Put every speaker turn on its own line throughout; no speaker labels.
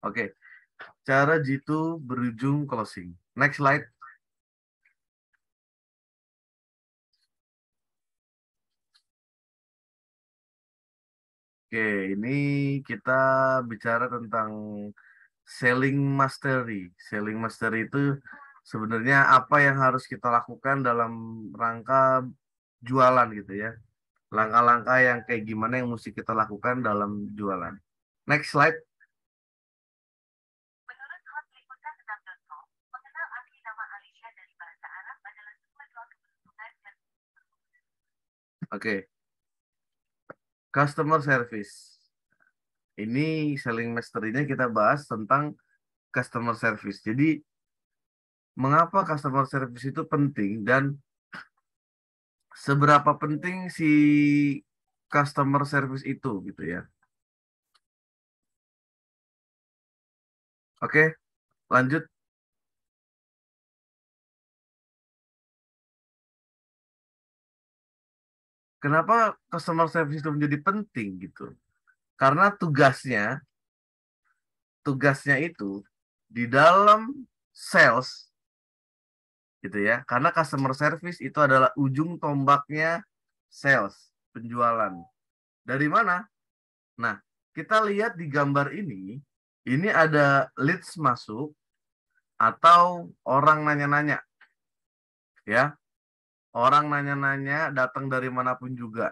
Oke, cara jitu berujung closing. Next slide. Oke, ini kita bicara tentang selling mastery. Selling mastery itu sebenarnya apa yang harus kita lakukan dalam rangka jualan gitu ya. Langkah-langkah yang kayak gimana yang mesti kita lakukan dalam jualan. Next slide.
Menurut hotliputan6.com, mengenal arti nama Alicia dari bahasa Arab adalah sebuah doa keberuntungan dan
Oke, customer service. Ini selling mastery-nya kita bahas tentang customer service. Jadi, mengapa customer service itu penting dan seberapa penting si customer service itu gitu ya. Oke, lanjut. Kenapa customer service itu menjadi penting gitu? Karena tugasnya itu di dalam sales gitu ya. Karena customer service itu adalah ujung tombaknya sales, penjualan. Dari mana? Nah, kita lihat di gambar ini ada leads masuk atau orang nanya-nanya ya. Orang nanya-nanya datang dari manapun juga.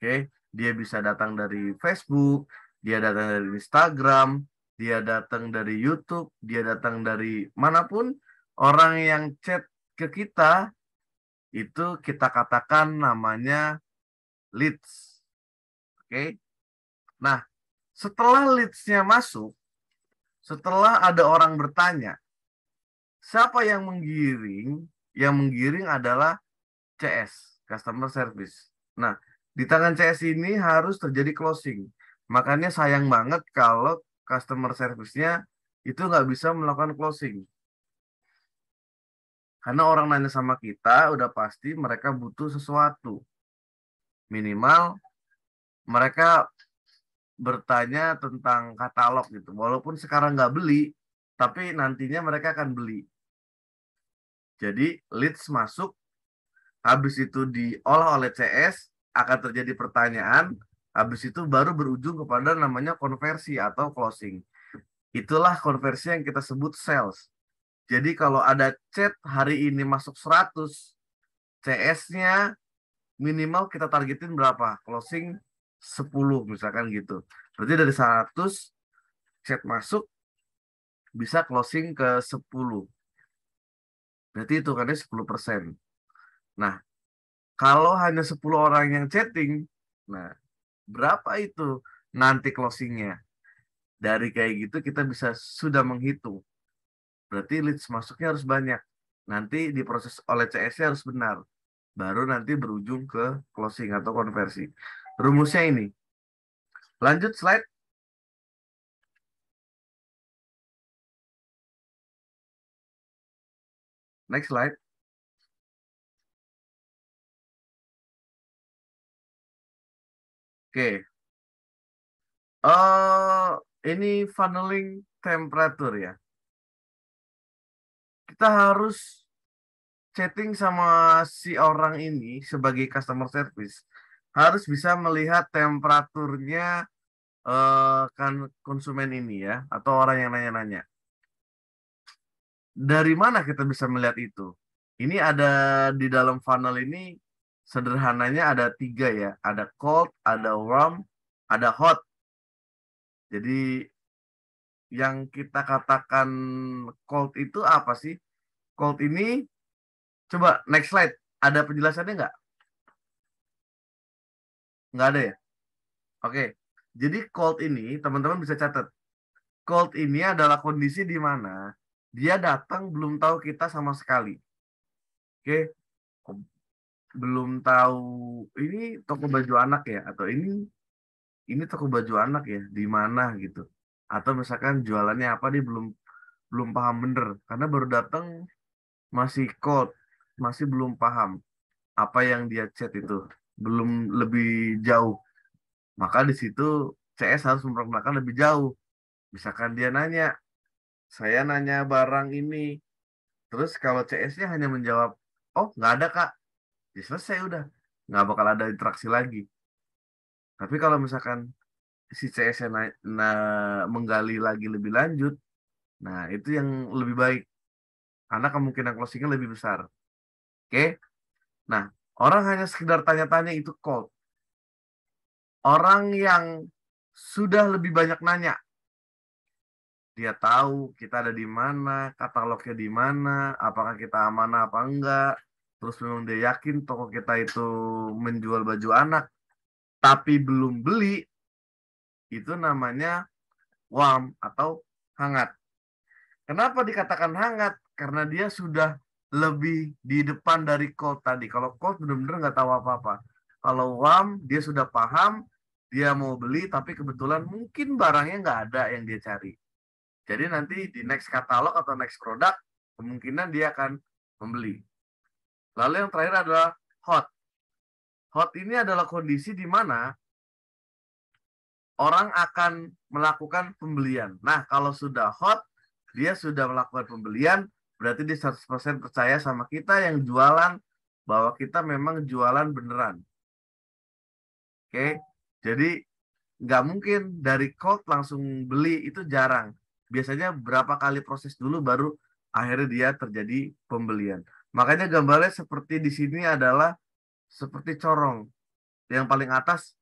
Oke, dia bisa datang dari Facebook, dia datang dari Instagram, dia datang dari YouTube, dia datang dari manapun. Orang yang chat ke kita itu kita katakan namanya leads. Oke. Nah, setelah leads-nya masuk, setelah ada orang bertanya, siapa yang menggiring? Yang menggiring adalah CS, Customer Service. Nah, di tangan CS ini harus terjadi closing. Makanya sayang banget kalau Customer Service-nya itu nggak bisa melakukan closing. Karena orang nanya sama kita, udah pasti mereka butuh sesuatu. Minimal mereka bertanya tentang katalog gitu. Walaupun sekarang nggak beli, tapi nantinya mereka akan beli. Jadi leads masuk, habis itu diolah oleh CS, akan terjadi pertanyaan, habis itu baru berujung kepada namanya konversi atau closing. Itulah konversi yang kita sebut sales. Jadi kalau ada chat hari ini masuk 100, CS-nya minimal kita targetin berapa? Closing 10 misalkan gitu. Berarti dari 100 chat masuk bisa closing ke 10. Berarti itu kan 10%. Nah, kalau hanya 10 orang yang chatting, nah berapa itu nanti closingnya? Dari kayak gitu kita bisa sudah menghitung. Berarti leads masuknya harus banyak. Nanti diproses oleh CS-nya harus benar. Baru nanti berujung ke closing atau konversi. Rumusnya ini. Lanjut slide. Next slide. Oke. Ini funneling temperature ya. Kita harus chatting sama si orang ini sebagai customer service. Harus bisa melihat temperaturnya kan konsumen ini ya. Atau orang yang nanya-nanya. Dari mana kita bisa melihat itu? Ini ada di dalam funnel ini sederhananya ada 3 ya. Ada cold, ada warm, ada hot. Jadi yang kita katakan cold itu apa sih? Cold ini, coba next slide. Ada penjelasannya nggak? Nggak ada ya? Oke. Jadi cold ini, teman-teman bisa catat. Cold ini adalah kondisi di mana dia datang belum tahu kita sama sekali. Oke. Belum tahu ini toko baju anak ya atau ini toko baju anak ya di mana gitu atau misalkan jualannya apa dia belum belum paham bener karena baru datang masih cold masih belum paham apa yang dia chat itu belum lebih jauh maka di situ CS harus memperkenalkan lebih jauh Misalkan dia nanya, saya nanya barang ini, terus kalau CS-nya hanya menjawab, oh nggak ada kak, ya selesai udah, nggak bakal ada interaksi lagi. Tapi kalau misalkan si CS-nya menggali lagi lebih lanjut, nah itu yang lebih baik, karena kemungkinan closingnya lebih besar. Oke, nah orang hanya sekedar tanya-tanya itu cold. Orang yang sudah lebih banyak nanya, dia tahu kita ada di mana, katalognya di mana, apakah kita amanah apa enggak. Terus memang dia yakin toko kita itu menjual baju anak, tapi belum beli, itu namanya warm atau hangat. Kenapa dikatakan hangat? Karena dia sudah lebih di depan dari cold tadi. Kalau cold benar-benar nggak tahu apa-apa. Kalau warm, dia sudah paham, dia mau beli, tapi kebetulan mungkin barangnya nggak ada yang dia cari. Jadi nanti di next katalog atau next produk, kemungkinan dia akan membeli. Lalu yang terakhir adalah hot. Hot ini adalah kondisi di mana orang akan melakukan pembelian. Nah, kalau sudah hot, dia sudah melakukan pembelian, berarti dia 100% percaya sama kita yang jualan, bahwa kita memang jualan beneran. Oke, jadi nggak mungkin dari cold langsung beli, itu jarang. Biasanya berapa kali proses dulu baru akhirnya dia terjadi pembelian. Makanya gambarnya seperti di sini adalah seperti corong. Yang paling atas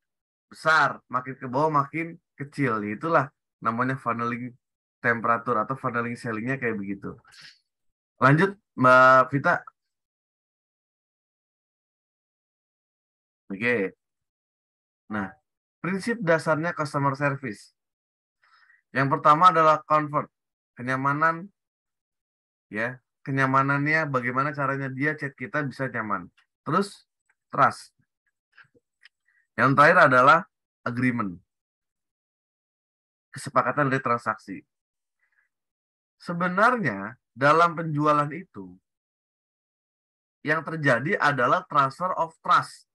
besar, makin ke bawah makin kecil. Itulah namanya funneling temperatur atau funneling sellingnya kayak begitu. Lanjut Mbak Vita. Oke. Nah, prinsip dasarnya customer service. Yang pertama adalah comfort, kenyamanan, ya, kenyamanannya bagaimana caranya dia chat kita bisa nyaman. Terus trust. Yang terakhir adalah agreement, kesepakatan dari transaksi. Sebenarnya dalam penjualan itu yang terjadi adalah transfer of trust.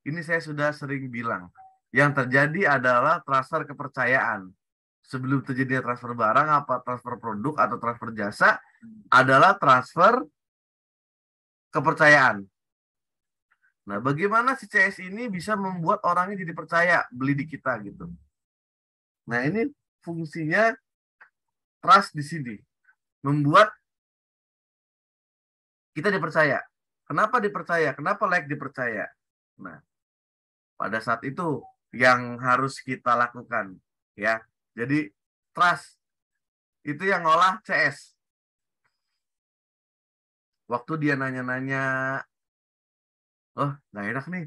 Ini saya sudah sering bilang. Yang terjadi adalah transfer kepercayaan. Sebelum terjadi transfer barang, apa transfer produk atau transfer jasa, adalah transfer kepercayaan. Nah, bagaimana si CS ini bisa membuat orangnya jadi percaya beli di kita gitu. Nah, ini fungsinya trust di sini. Membuat kita dipercaya. Kenapa dipercaya? Kenapa like dipercaya? Nah, pada saat itu yang harus kita lakukan, ya. Jadi trust itu yang ngolah CS. Waktu dia nanya-nanya, oh nggak enak nih,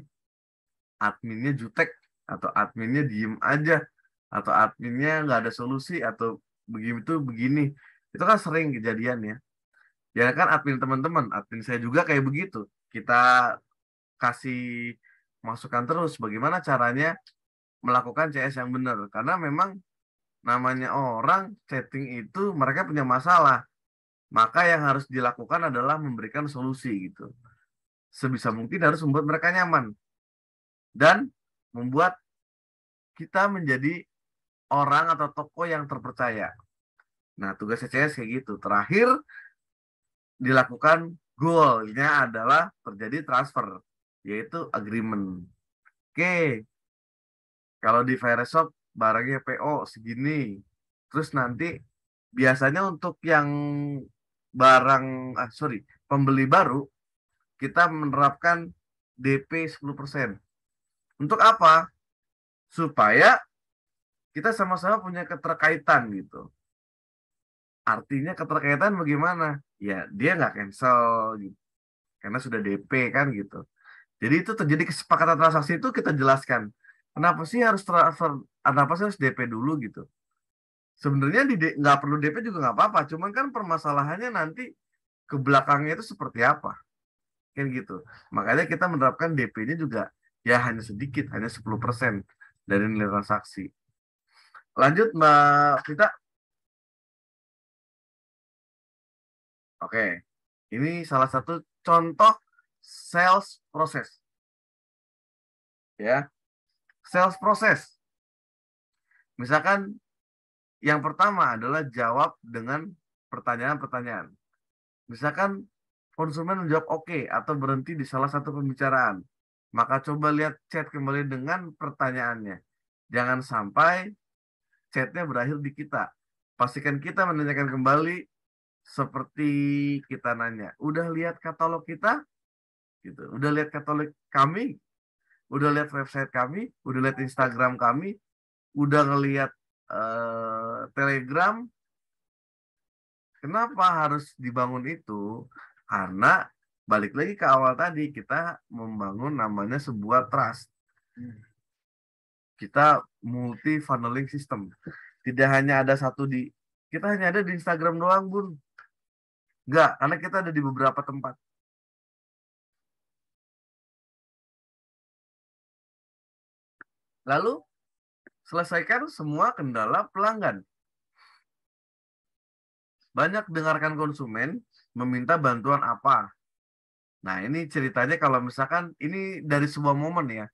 adminnya jutek, atau adminnya diem aja, atau adminnya nggak ada solusi, atau begitu begini, itu kan sering kejadian ya. Ya kan admin teman-teman, admin saya juga kayak begitu. Kita kasih masukan terus bagaimana caranya melakukan CS yang benar. Karena memang namanya orang chatting itu mereka punya masalah. Maka yang harus dilakukan adalah memberikan solusi gitu. Sebisa mungkin harus membuat mereka nyaman. Dan membuat kita menjadi orang atau toko yang terpercaya. Nah, tugas CS kayak gitu. Terakhir, dilakukan goalnya adalah terjadi transfer, yaitu agreement. Oke, kalau di Fireshop barangnya PO segini. Terus nanti biasanya untuk yang pembeli baru, kita menerapkan DP 10%. Untuk apa? Supaya kita sama-sama punya keterkaitan gitu. Artinya keterkaitan bagaimana? Ya, dia nggak cancel gitu. Karena sudah DP kan gitu. Jadi itu terjadi kesepakatan transaksi itu kita jelaskan. Kenapa sih harus transfer? Kenapa sih harus DP dulu gitu? Sebenarnya nggak perlu DP juga nggak apa-apa. Cuman kan permasalahannya nanti ke belakangnya itu seperti apa? Kan gitu. Makanya kita menerapkan DP-nya juga ya hanya sedikit, hanya 10% dari nilai transaksi. Lanjut Mbak Vita. Oke. Ini salah satu contoh sales proses. Ya. Sales proses. Misalkan yang pertama adalah jawab dengan pertanyaan-pertanyaan. Misalkan konsumen menjawab oke atau berhenti di salah satu pembicaraan, maka coba lihat chat kembali dengan pertanyaannya. Jangan sampai chatnya berakhir di kita. Pastikan kita menanyakan kembali seperti kita nanya, udah lihat katalog kita? Gitu. Udah lihat katalog kami? Udah lihat website kami? Udah lihat Instagram kami? Udah ngelihat Telegram? Kenapa harus dibangun itu? Karena balik lagi ke awal tadi, kita membangun namanya sebuah trust. Kita multi funneling system. Tidak hanya ada satu kita hanya ada di Instagram doang, Bun. Enggak, karena kita ada di beberapa tempat. Lalu, selesaikan semua kendala pelanggan. Banyak dengarkan konsumen meminta bantuan apa. Nah, ini ceritanya kalau misalkan ini dari sebuah momen ya.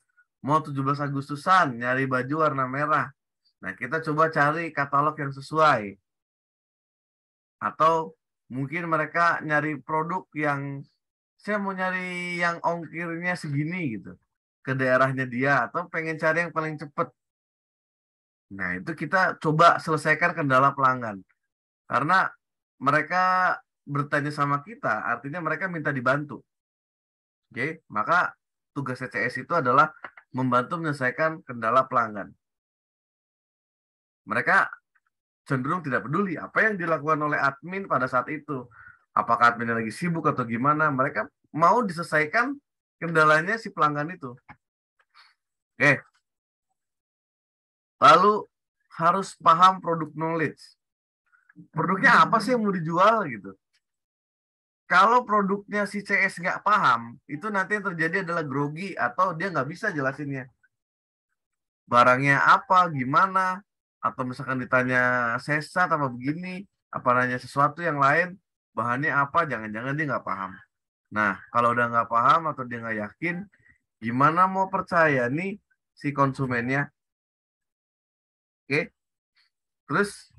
Mau 17 Agustusan, nyari baju warna merah. Nah, kita coba cari katalog yang sesuai. Atau mungkin mereka nyari produk yang, saya mau nyari yang ongkirnya segini gitu. Ke daerahnya dia. Atau pengen cari yang paling cepat. Nah, itu kita coba selesaikan kendala pelanggan. Karena mereka bertanya sama kita, artinya mereka minta dibantu. Oke, maka tugas CCS itu adalah membantu menyelesaikan kendala pelanggan. Mereka cenderung tidak peduli apa yang dilakukan oleh admin pada saat itu. Apakah adminnya lagi sibuk atau gimana, mereka mau diselesaikan kendalanya si pelanggan itu. Oke. Lalu harus paham produk knowledge. Produknya apa sih yang mau dijual gitu. Kalau produknya si CS nggak paham, itu nanti yang terjadi adalah grogi atau dia nggak bisa jelasinnya. Barangnya apa, gimana, atau misalkan ditanya sesat apa begini, apa nanya sesuatu yang lain, bahannya apa, jangan-jangan dia nggak paham. Nah, kalau udah nggak paham atau dia nggak yakin, gimana mau percaya nih si konsumennya? Oke, terus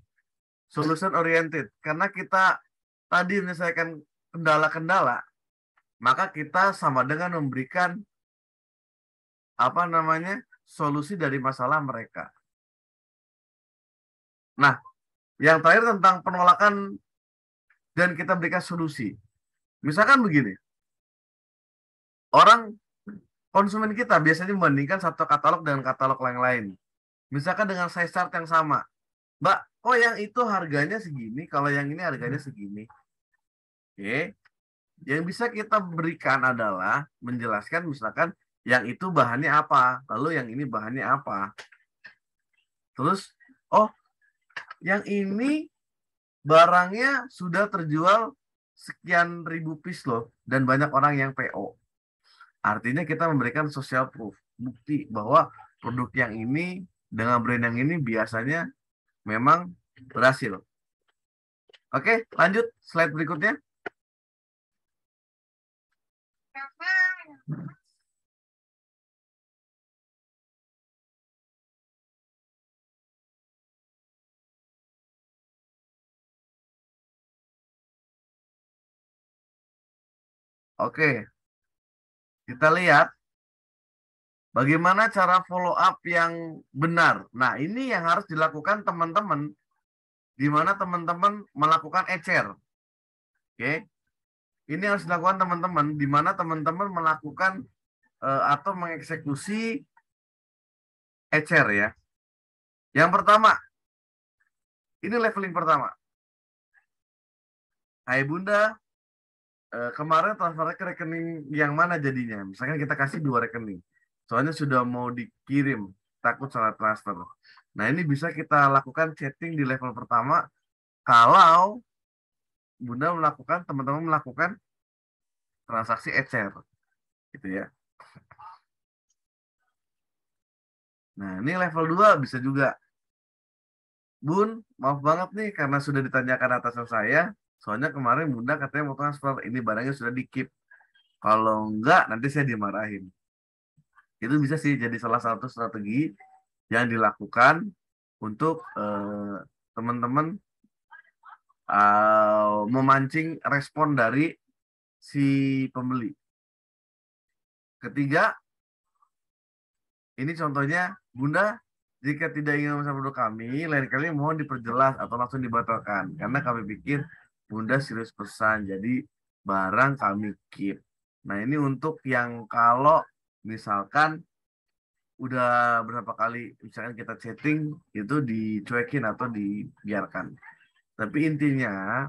solution oriented, karena kita tadi menyelesaikan kendala-kendala, maka kita sama dengan memberikan apa namanya solusi dari masalah mereka. Nah, yang terakhir tentang penolakan dan kita berikan solusi. Misalkan begini, orang konsumen kita biasanya membandingkan satu katalog dengan katalog yang lain. Misalkan dengan size chart yang sama. Mbak, kok yang itu harganya segini, kalau yang ini harganya segini. Oke. Yang bisa kita berikan adalah menjelaskan misalkan yang itu bahannya apa, lalu yang ini bahannya apa. Terus, oh, yang ini barangnya sudah terjual sekian ribu piece loh, dan banyak orang yang PO. Artinya kita memberikan social proof, bukti bahwa produk yang ini dengan brand yang ini biasanya memang berhasil. Oke, lanjut slide berikutnya. Oke, kita lihat bagaimana cara follow up yang benar. Nah, ini yang harus dilakukan teman-teman, di mana teman-teman melakukan ECR. Oke, ini harus dilakukan teman-teman, di mana teman-teman melakukan atau mengeksekusi ECR ya. Yang pertama, ini leveling pertama. Hai Bunda, kemarin transfer ke rekening yang mana jadinya? Misalkan kita kasih 2 rekening. Soalnya sudah mau dikirim, takut salah transfer. Nah, ini bisa kita lakukan chatting di level pertama kalau Bunda melakukan, teman-teman melakukan transaksi ECR. Gitu ya. Nah, ini level 2 bisa juga. Bun, maaf banget nih karena sudah ditanyakan atasan saya. Soalnya kemarin Bunda katanya mau transfer, ini barangnya sudah di-keep. Kalau enggak, nanti saya dimarahin. Itu bisa sih jadi salah satu strategi yang dilakukan untuk teman-teman memancing respon dari si pembeli. Ketiga, ini contohnya, Bunda, jika tidak ingin memesan produk kami, lain kali mohon diperjelas atau langsung dibatalkan. Karena kami pikir Bunda serius pesan, jadi barang kami keep. Nah, ini untuk yang kalau misalkan udah berapa kali misalkan kita chatting itu dicuekin atau dibiarkan. Tapi intinya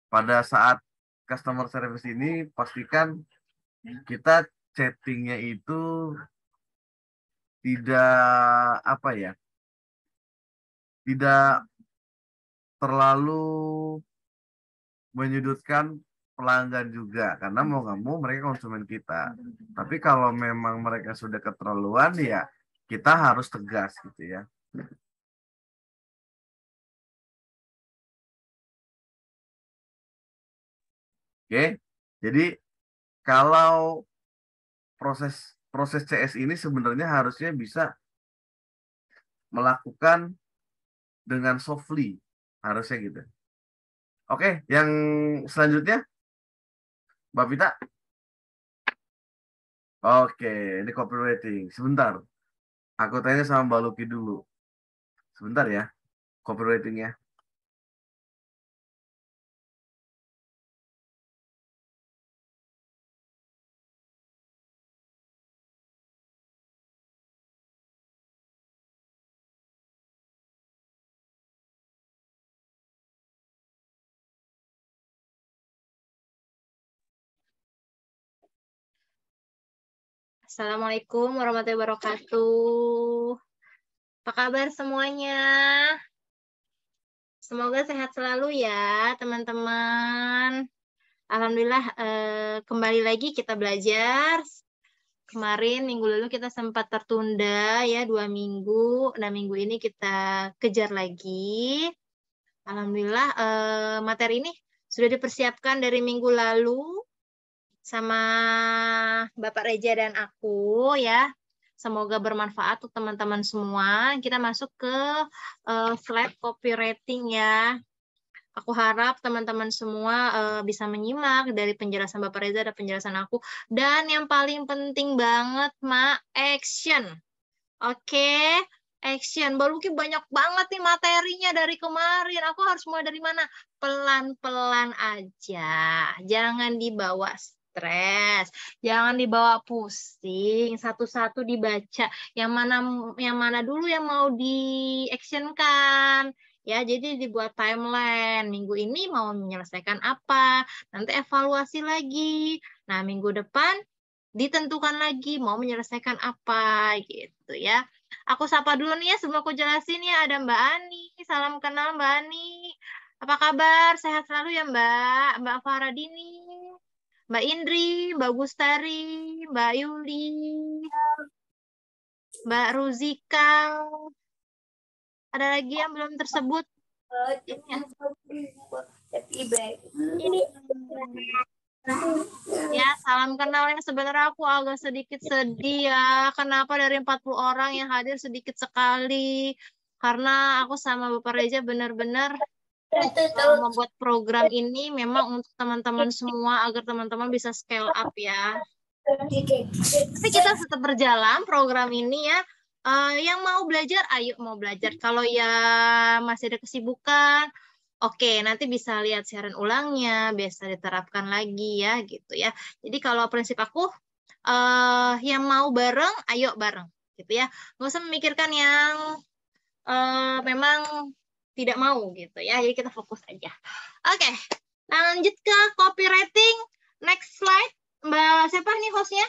pada saat customer service ini pastikan kita chattingnya itu tidak apa ya, tidak terlalu menyudutkan pelanggan juga karena mau nggak mau mereka konsumen kita. Tapi kalau memang mereka sudah keterlaluan ya kita harus tegas gitu ya. Oke, jadi kalau proses proses CS ini sebenarnya harusnya bisa melakukan dengan softly, harusnya gitu. Oke, yang selanjutnya, Mbak Vita. Oke, ini copywriting. Sebentar, aku tanya sama Mbak Luki dulu. Sebentar ya, copywritingnya.
Assalamualaikum warahmatullahi wabarakatuh. Apa kabar semuanya? Semoga sehat selalu ya teman-teman. Alhamdulillah kembali lagi kita belajar. Kemarin minggu lalu kita sempat tertunda ya 2 minggu. Nah minggu ini kita kejar lagi. Alhamdulillah materi ini sudah dipersiapkan dari minggu lalu sama Bapak Reja dan aku ya. Semoga bermanfaat untuk teman-teman semua. Kita masuk ke slide copywriting ya. Aku harap teman-teman semua bisa menyimak dari penjelasan Bapak Reza dan penjelasan aku. Dan yang paling penting banget, action. Oke, action. Mbak Luki banyak banget nih materinya dari kemarin. Aku harus mulai dari mana? Pelan-pelan aja. Jangan dibawa stres, jangan dibawa pusing, satu-satu dibaca. Yang mana dulu yang mau di-actionkan. Ya, jadi dibuat timeline. Minggu ini mau menyelesaikan apa? Nanti evaluasi lagi. Nah, minggu depan ditentukan lagi mau menyelesaikan apa gitu ya. Aku sapa dulu nih ya sebelum aku jelasin ya. Ada Mbak Ani. Salam kenal Mbak Ani. Apa kabar? Sehat selalu ya Mbak? Mbak Faradini. Mbak Indri, Mbak Gustari, Mbak Yuli, Mbak Ruzika. Ada lagi yang belum tersebut? Ini ya, salam kenal yang sebenarnya aku agak sedikit sedih ya. Kenapa dari 40 orang yang hadir sedikit sekali? Karena aku sama Bapak Reza benar-benar membuat program ini memang untuk teman-teman semua agar teman-teman bisa scale up ya. Tapi kita tetap berjalan program ini ya. Yang mau belajar, ayo mau belajar. Kalau ya masih ada kesibukan, oke, nanti bisa lihat siaran ulangnya, biasa diterapkan lagi ya, gitu ya. Jadi kalau prinsip aku, yang mau bareng, ayo bareng, gitu ya. Nggak usah memikirkan yang memang tidak mau, gitu ya. Jadi kita fokus aja. Oke, lanjut ke copywriting. Next slide. Mbak siapa nih hostnya?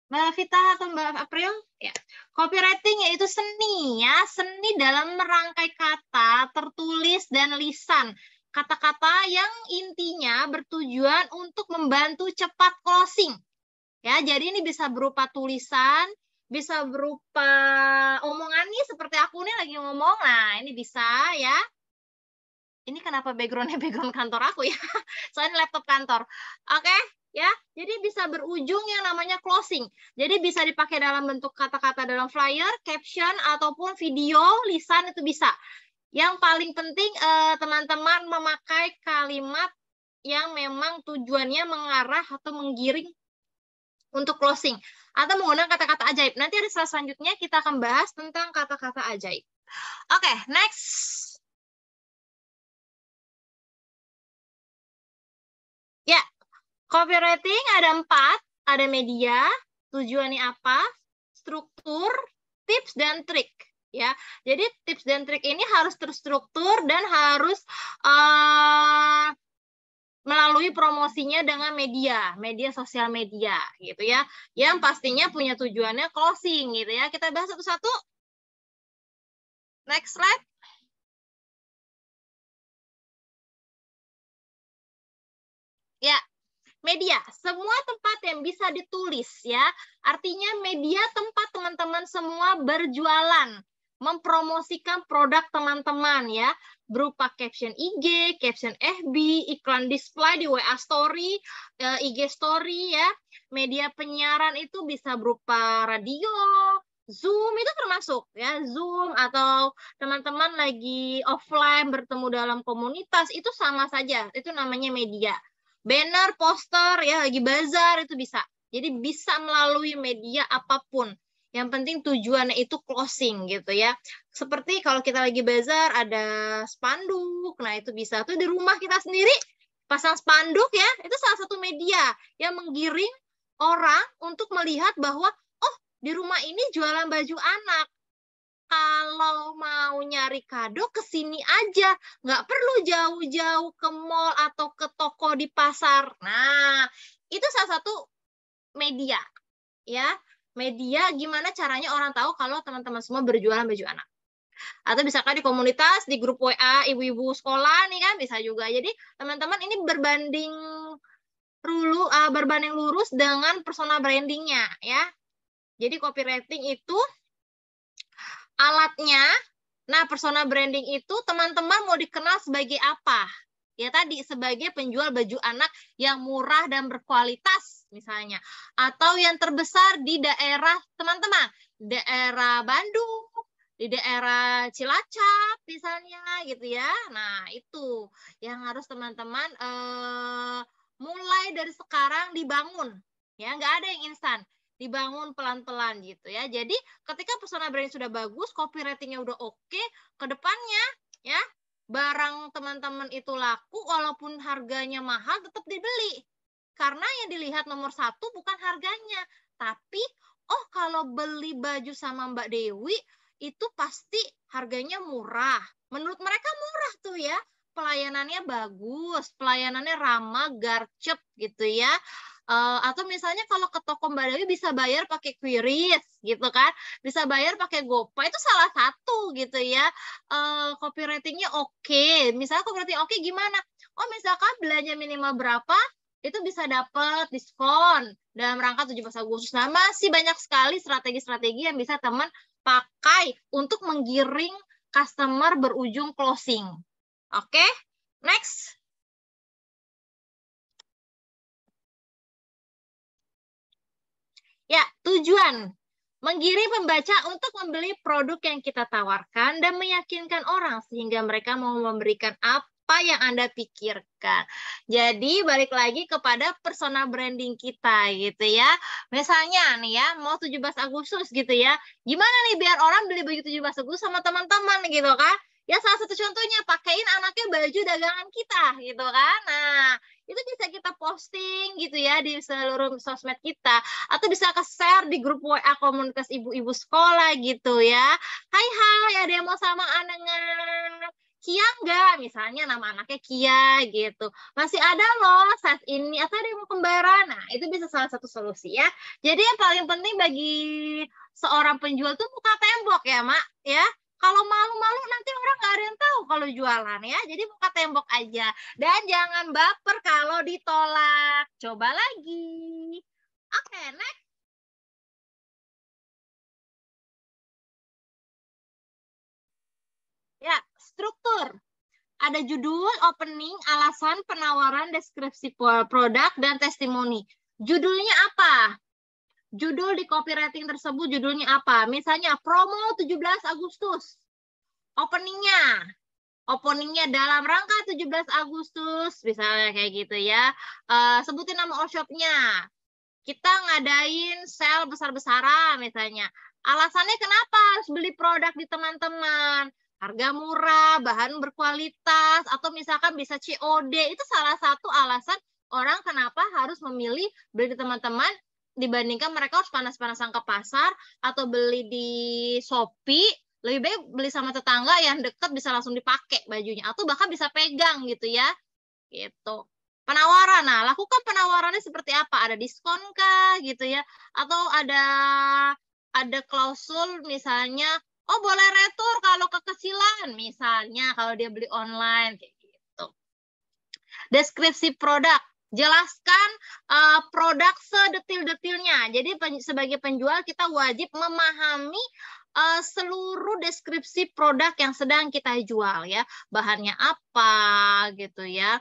Mbak Vita atau Mbak April? Ya. Copywriting yaitu seni ya, seni dalam merangkai kata, tertulis dan lisan. Kata-kata yang intinya bertujuan untuk membantu cepat closing. Ya, jadi ini bisa berupa tulisan, bisa berupa omongan nih seperti aku nih lagi ngomong. Nah, ini bisa ya. Ini kenapa background kantor aku ya? Soalnya laptop kantor. Oke. Ya, jadi bisa berujung yang namanya closing. Jadi bisa dipakai dalam bentuk kata-kata dalam flyer, caption, ataupun video, lisan itu bisa. Yang paling penting teman-teman memakai kalimat yang memang tujuannya mengarah atau menggiring untuk closing. Atau menggunakan kata-kata ajaib. Nanti ada slide selanjutnya kita akan bahas tentang kata-kata ajaib. Oke, next. Ya, copywriting ada 4. Ada media, tujuannya apa, struktur, tips, dan trik. Ya, jadi tips dan trik ini harus terstruktur dan harus melalui promosinya dengan media sosial media, gitu ya. Yang pastinya punya tujuannya closing, gitu ya. Kita bahas satu-satu. Next slide. Ya, media, semua tempat yang bisa ditulis ya. Artinya media tempat teman-teman semua berjualan, mempromosikan produk teman-teman ya, berupa caption IG, caption FB, iklan display di WA story, IG story ya. Media penyiaran itu bisa berupa radio, Zoom itu termasuk ya, Zoom atau teman-teman lagi offline bertemu dalam komunitas itu sama saja, itu namanya media. Banner, poster, ya lagi bazar itu bisa. Jadi bisa melalui media apapun. Yang penting tujuannya itu closing gitu ya. Seperti kalau kita lagi bazar ada spanduk. Nah itu bisa tuh di rumah kita sendiri pasang spanduk ya. Itu salah satu media yang menggiring orang untuk melihat bahwa oh di rumah ini jualan baju anak. Kalau mau nyari kado ke sini aja, nggak perlu jauh-jauh ke mall atau ke toko di pasar. Nah, itu salah satu media, ya. Media gimana caranya orang tahu kalau teman-teman semua berjualan baju anak. Atau misalkan di komunitas, di grup WA ibu-ibu sekolah nih kan bisa juga. Jadi teman-teman ini berbanding lurus dengan persona brandingnya, ya. Jadi copywriting itu alatnya, nah persona branding itu teman-teman mau dikenal sebagai apa? Ya tadi sebagai penjual baju anak yang murah dan berkualitas misalnya. Atau yang terbesar di daerah teman-teman, daerah Bandung, di daerah Cilacap misalnya gitu ya. Nah itu yang harus teman-teman mulai dari sekarang dibangun. Ya nggak ada yang instan, dibangun pelan-pelan gitu ya. Jadi ketika persona branding sudah bagus, copywritingnya udah oke, ke depannya ya barang teman-teman itu laku walaupun harganya mahal tetap dibeli. Karena yang dilihat nomor satu bukan harganya, tapi oh kalau beli baju sama Mbak Dewi itu pasti harganya murah. Menurut mereka murah tuh ya. Pelayanannya bagus, pelayanannya ramah, garcep gitu ya. Atau misalnya kalau ke toko Mbak Dewi bisa bayar pakai QRIS gitu kan, bisa bayar pakai GoPay, itu salah satu gitu ya. Copywritingnya oke. Misalnya copywriting oke gimana? Oh misalkan belanja minimal berapa, itu bisa dapat diskon dalam rangka 17 Agustus. Nah masih banyak sekali strategi-strategi yang bisa teman pakai untuk menggiring customer berujung closing. Oke, next. Ya, tujuan menggiring pembaca untuk membeli produk yang kita tawarkan dan meyakinkan orang sehingga mereka mau memberikan apa yang Anda pikirkan. Jadi balik lagi kepada persona branding kita gitu ya. Misalnya nih ya, mau 17 Agustus gitu ya. Gimana nih biar orang beli baju 17 Agustus sama teman-teman gitu kan? Ya salah satu contohnya pakein anaknya baju dagangan kita gitu kan. Nah, itu bisa kita posting gitu ya di seluruh sosmed kita. Atau bisa ke-share di grup WA komunitas ibu-ibu sekolah gitu ya. Hai, ada yang mau sama dengan Kia enggak? Misalnya nama anaknya Kia gitu. Masih ada loh saat ini, atau ada yang mau kembaran. Nah, itu bisa salah satu solusi ya. Jadi yang paling penting bagi seorang penjual tuh buka tembok ya, Mak. Ya. Kalau malu-malu nanti orang nggak ada yang tahu kalau jualan ya. Jadi buka tembok aja. Dan jangan baper kalau ditolak. Coba lagi. Oke, next. Ya, struktur. Ada judul, opening, alasan, penawaran, deskripsi produk, dan testimoni. Judulnya apa? Judul di copywriting tersebut judulnya apa? Misalnya promo 17 Agustus. openingnya dalam rangka 17 Agustus, misalnya kayak gitu ya. Sebutin nama all shop-nya. Kita ngadain sale besar-besaran misalnya. Alasannya kenapa harus beli produk di teman-teman? Harga murah, bahan berkualitas, atau misalkan bisa COD. Itu salah satu alasan orang kenapa harus memilih beli di teman-teman dibandingkan mereka harus panas-panasan ke pasar atau beli di Shopee. Lebih baik beli sama tetangga yang deket bisa langsung dipakai bajunya atau bahkan bisa pegang gitu ya. Gitu. Penawaran. Nah, lakukan penawarannya seperti apa? Ada diskon kah gitu ya? Atau ada klausul misalnya, oh boleh retur kalau kekecilan misalnya kalau dia beli online kayak gitu. Deskripsi produk. Jelaskan produk sedetil-detilnya. Jadi sebagai penjual kita wajib memahami seluruh deskripsi produk yang sedang kita jual ya. Bahannya apa gitu ya.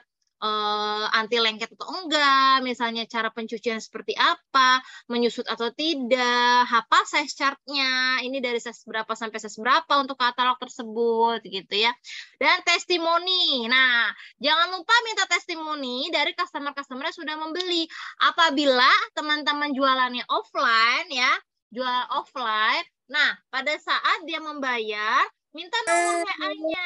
Anti lengket atau enggak, misalnya cara pencucian seperti apa, menyusut atau tidak, apa size chart-nya, ini dari size berapa sampai size berapa untuk katalog tersebut gitu ya. Dan testimoni. Nah, jangan lupa minta testimoni dari customer-customer yang sudah membeli. Apabila teman-teman jualannya offline ya, jual offline, nah pada saat dia membayar, minta nomor WA-nya.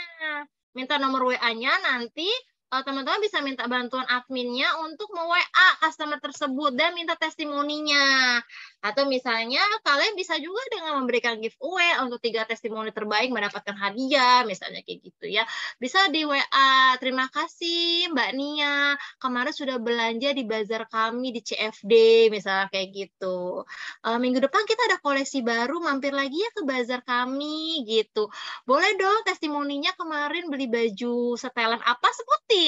Minta nomor WA-nya nanti teman-teman bisa minta bantuan adminnya untuk me-WA customer tersebut dan minta testimoninya. Atau misalnya kalian bisa juga dengan memberikan giveaway untuk 3 testimoni terbaik mendapatkan hadiah, misalnya kayak gitu ya. Bisa di WA, terima kasih Mbak Nia, kemarin sudah belanja di bazar kami di CFD, misalnya kayak gitu. Minggu depan kita ada koleksi baru, mampir lagi ya ke bazar kami, gitu. Boleh dong testimoninya kemarin beli baju setelan apa, sebutin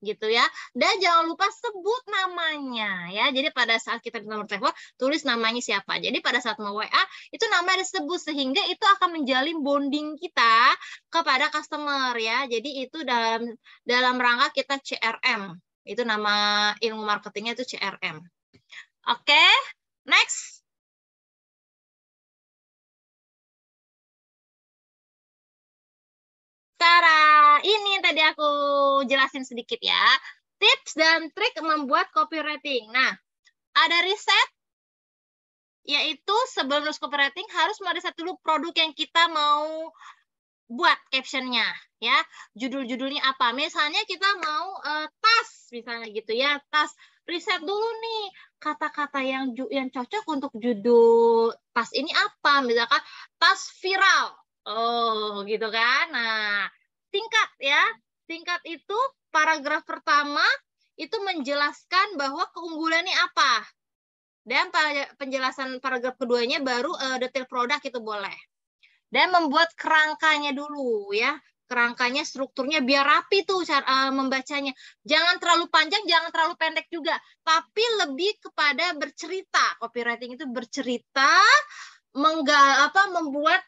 gitu ya. Dan jangan lupa sebut namanya ya. Jadi pada saat kita nomor telepon tulis namanya siapa. Jadi pada saat mau WA itu namanya disebut sehingga itu akan menjalin bonding kita kepada customer ya. Jadi itu dalam rangka kita CRM. Itu nama ilmu marketingnya itu CRM. Oke, next. Cara ini tadi aku jelasin sedikit ya. Tips dan trik membuat copywriting. Nah, ada riset, yaitu sebelum nulis copywriting harus meriset dulu produk yang kita mau buat captionnya. Ya, judul-judulnya apa. Misalnya kita mau tas, misalnya gitu ya, tas. Riset dulu nih, kata-kata yang cocok untuk judul tas ini apa. Misalkan tas viral. Oh, gitu kan. Nah, singkat ya. Singkat itu paragraf pertama itu menjelaskan bahwa keunggulannya apa. Dan penjelasan paragraf keduanya baru detail produk itu boleh. Dan membuat kerangkanya dulu ya. Kerangkanya, strukturnya biar rapi tuh cara membacanya. Jangan terlalu panjang, jangan terlalu pendek juga. Tapi lebih kepada bercerita. Copywriting itu bercerita, membuat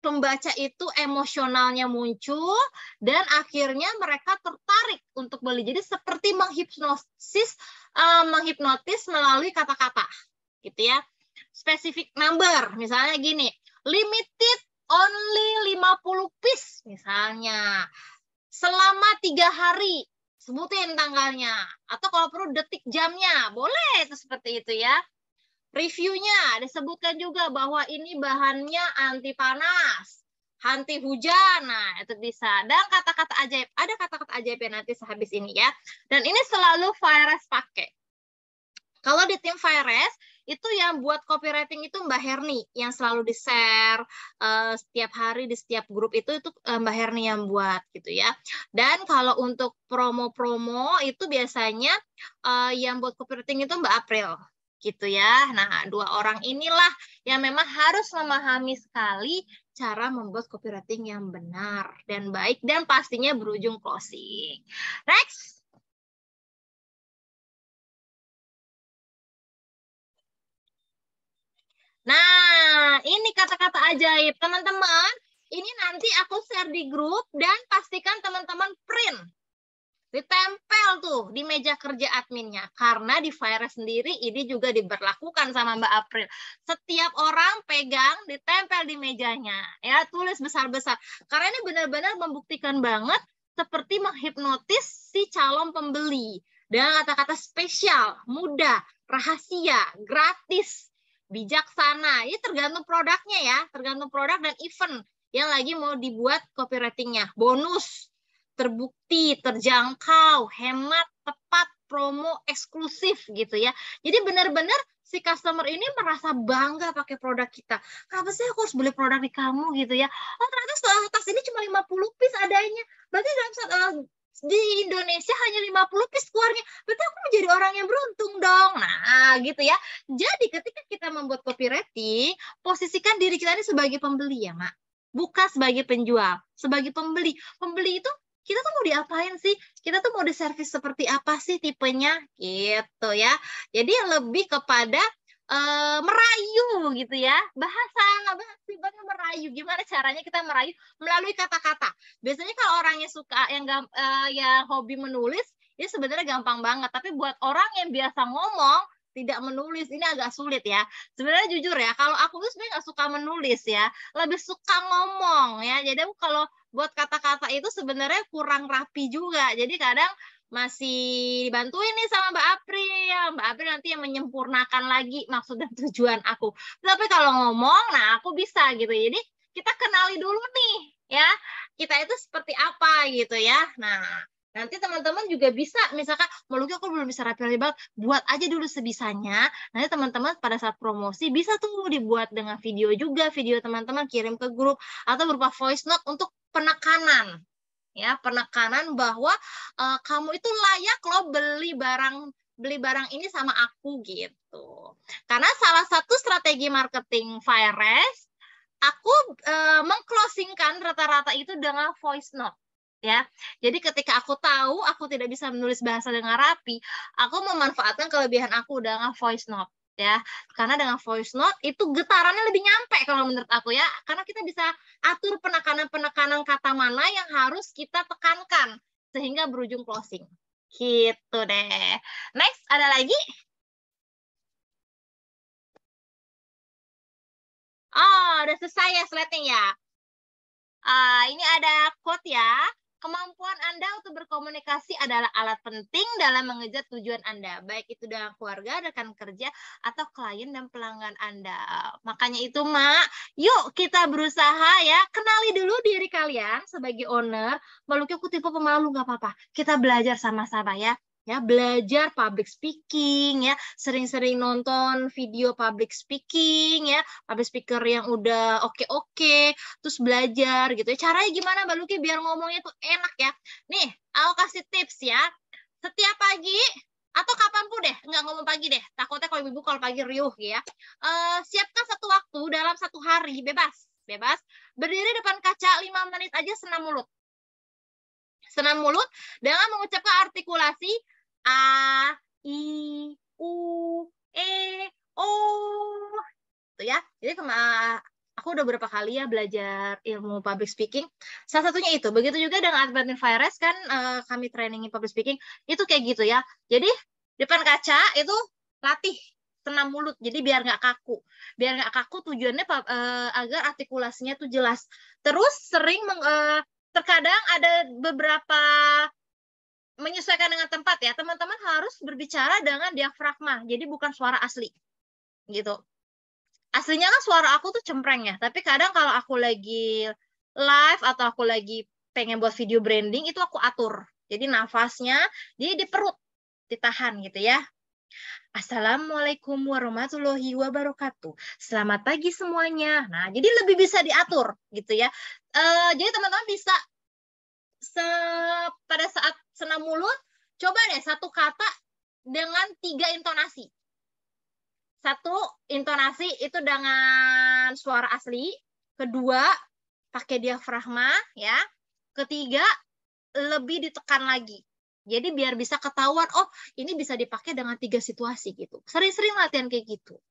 pembaca itu emosionalnya muncul dan akhirnya mereka tertarik untuk beli. Jadi seperti menghipnotis melalui kata-kata, gitu ya. Specific number, misalnya gini, limited only 50 piece, misalnya. Selama 3 hari, sebutin tanggalnya. Atau kalau perlu detik jamnya, boleh itu seperti itu ya. Reviewnya disebutkan juga bahwa ini bahannya anti panas, anti hujan, nah itu bisa. Dan kata-kata ajaib, ada kata-kata ajaibnya nanti sehabis ini ya. Dan ini selalu Fireres pakai. Kalau di tim Fireres, itu yang buat copywriting itu Mbak Herni, yang selalu di-share setiap hari di setiap grup itu Mbak Herni yang buat gitu ya. Dan kalau untuk promo-promo itu biasanya yang buat copywriting itu Mbak April. Gitu ya. Nah, 2 orang inilah yang memang harus memahami sekali cara membuat copywriting yang benar dan baik dan pastinya berujung closing. Next. Nah, ini kata-kata ajaib. Teman-teman, ini nanti aku share di grup dan pastikan teman-teman print. Ditempel Tempel tuh di meja kerja adminnya. Karena di virus sendiri ini juga diberlakukan sama Mbak April. Setiap orang pegang, ditempel di mejanya. Ya, tulis besar-besar. Karena ini benar-benar membuktikan banget seperti menghipnotis si calon pembeli. Dengan kata-kata spesial, mudah, rahasia, gratis, bijaksana. Ini tergantung produknya ya. Tergantung produk dan event yang lagi mau dibuat copywritingnya. Bonus, terbukti, terjangkau, hemat, tepat, promo, eksklusif gitu ya. Jadi benar-benar si customer ini merasa bangga pakai produk kita. Kenapa sih aku harus beli produk di kamu gitu ya? Oh ternyata tas ini cuma 50 piece adanya. Berarti di Indonesia hanya 50 piece keluarnya. Berarti aku menjadi orang yang beruntung dong. Nah gitu ya. Jadi ketika kita membuat copywriting, posisikan diri kita ini sebagai pembeli ya Mak. Bukan sebagai penjual, sebagai pembeli. Pembeli itu kita tuh mau diapain sih? Kita tuh mau diservis seperti apa sih tipenya? Gitu ya. Jadi lebih kepada merayu gitu ya. Bahasa sifatnya merayu. Gimana caranya kita merayu? Melalui kata-kata. Biasanya kalau orangnya suka yang hobi menulis, ini sebenarnya gampang banget. Tapi buat orang yang biasa ngomong, tidak menulis, ini agak sulit ya. Sebenarnya jujur ya, kalau aku tuh sebenarnya nggak suka menulis ya, lebih suka ngomong ya. Jadi aku kalau buat kata-kata itu sebenarnya kurang rapi juga. Jadi kadang masih dibantuin nih sama Mbak April. Mbak April nanti yang menyempurnakan lagi maksud dan tujuan aku. Tapi kalau ngomong, nah aku bisa gitu. Jadi kita kenali dulu nih ya, kita itu seperti apa gitu ya. Nah, nanti teman-teman juga bisa, misalkan, Maluki aku belum bisa rapi-rapi banget, buat aja dulu sebisanya. Nanti teman-teman pada saat promosi bisa tuh dibuat dengan video juga, video teman-teman kirim ke grup atau berupa voice note untuk penekanan. Ya, penekanan bahwa kamu itu layak loh beli barang ini sama aku gitu. Karena salah satu strategi marketing Virus, aku mengclosingkan rata-rata itu dengan voice note. Ya, jadi ketika aku tahu aku tidak bisa menulis bahasa dengan rapi, aku memanfaatkan kelebihan aku dengan voice note ya, karena dengan voice note itu getarannya lebih nyampe kalau menurut aku ya, karena kita bisa atur penekanan kata mana yang harus kita tekankan sehingga berujung closing gitu deh. Next, ada lagi? Oh, udah selesai ya slide-nya ya. Ini ada quote ya. Kemampuan Anda untuk berkomunikasi adalah alat penting dalam mengejar tujuan Anda, baik itu dengan keluarga, rekan kerja, atau klien dan pelanggan Anda. Makanya itu, Mak, yuk kita berusaha ya, kenali dulu diri kalian sebagai owner. Maluki aku tipe pemalu, nggak apa-apa. Kita belajar sama-sama ya. Ya, belajar public speaking ya, sering-sering nonton video public speaking ya, public speaker yang udah oke-oke, terus belajar gitu ya. Caranya gimana Mbak Luki biar ngomongnya tuh enak ya. Nih, aku kasih tips ya. Setiap pagi atau kapanpun deh, nggak ngomong pagi deh. Takutnya kalau ibu kalau pagi riuh ya. Siapkan satu waktu dalam satu hari, bebas. Berdiri depan kaca 5 menit aja senam mulut. Senam mulut dengan mengucapkan artikulasi A, I, U, E, O. Gitu ya. Jadi aku udah berapa kali ya belajar ilmu public speaking. Salah satunya itu. Begitu juga dengan Advanced Virus kan kami trainingin public speaking. Itu kayak gitu ya. Jadi depan kaca itu latih senam mulut. Jadi biar nggak kaku. Biar nggak kaku tujuannya agar artikulasinya tuh jelas. Terus sering terkadang ada beberapa menyesuaikan dengan tempat ya. Teman-teman harus berbicara dengan diafragma. Jadi bukan suara asli. Gitu. Aslinya kan suara aku tuh cempreng ya, tapi kadang kalau aku lagi live atau aku lagi pengen buat video branding, itu aku atur. Jadi nafasnya, jadi di perut, ditahan gitu ya. Assalamualaikum warahmatullahi wabarakatuh. Selamat pagi semuanya. Nah, jadi lebih bisa diatur gitu ya. Jadi teman-teman bisa pada saat senam mulut, coba deh satu kata dengan 3 intonasi. Satu, intonasi itu dengan suara asli. Kedua, pakai diafragma ya. Ketiga, lebih ditekan lagi. Jadi biar bisa ketahuan, oh ini bisa dipakai dengan 3 situasi gitu. Sering-sering latihan kayak gitu.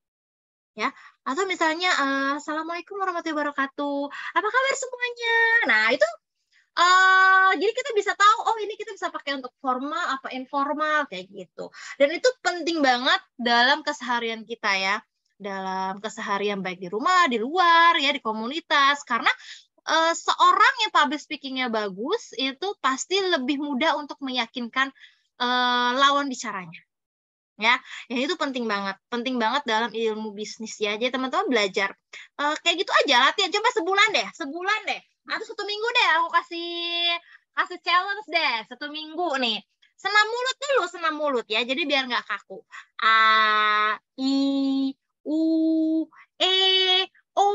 Ya, atau misalnya Assalamualaikum warahmatullahi wabarakatuh. Apa kabar semuanya? Nah, itu Jadi kita bisa tahu, oh ini kita bisa pakai untuk formal apa informal kayak gitu. Dan itu penting banget dalam keseharian kita ya, dalam keseharian baik di rumah, di luar ya, di komunitas. Karena seorang yang public speaking-nya bagus itu pasti lebih mudah untuk meyakinkan lawan bicaranya. Ya, yang itu penting banget dalam ilmu bisnis ya. Jadi teman-teman belajar kayak gitu aja, latihan coba sebulan deh, atau 1 minggu deh. Aku kasih challenge deh 1 minggu nih. Senam mulut dulu, senam mulut ya. Jadi biar nggak kaku. A, I, U, E, O.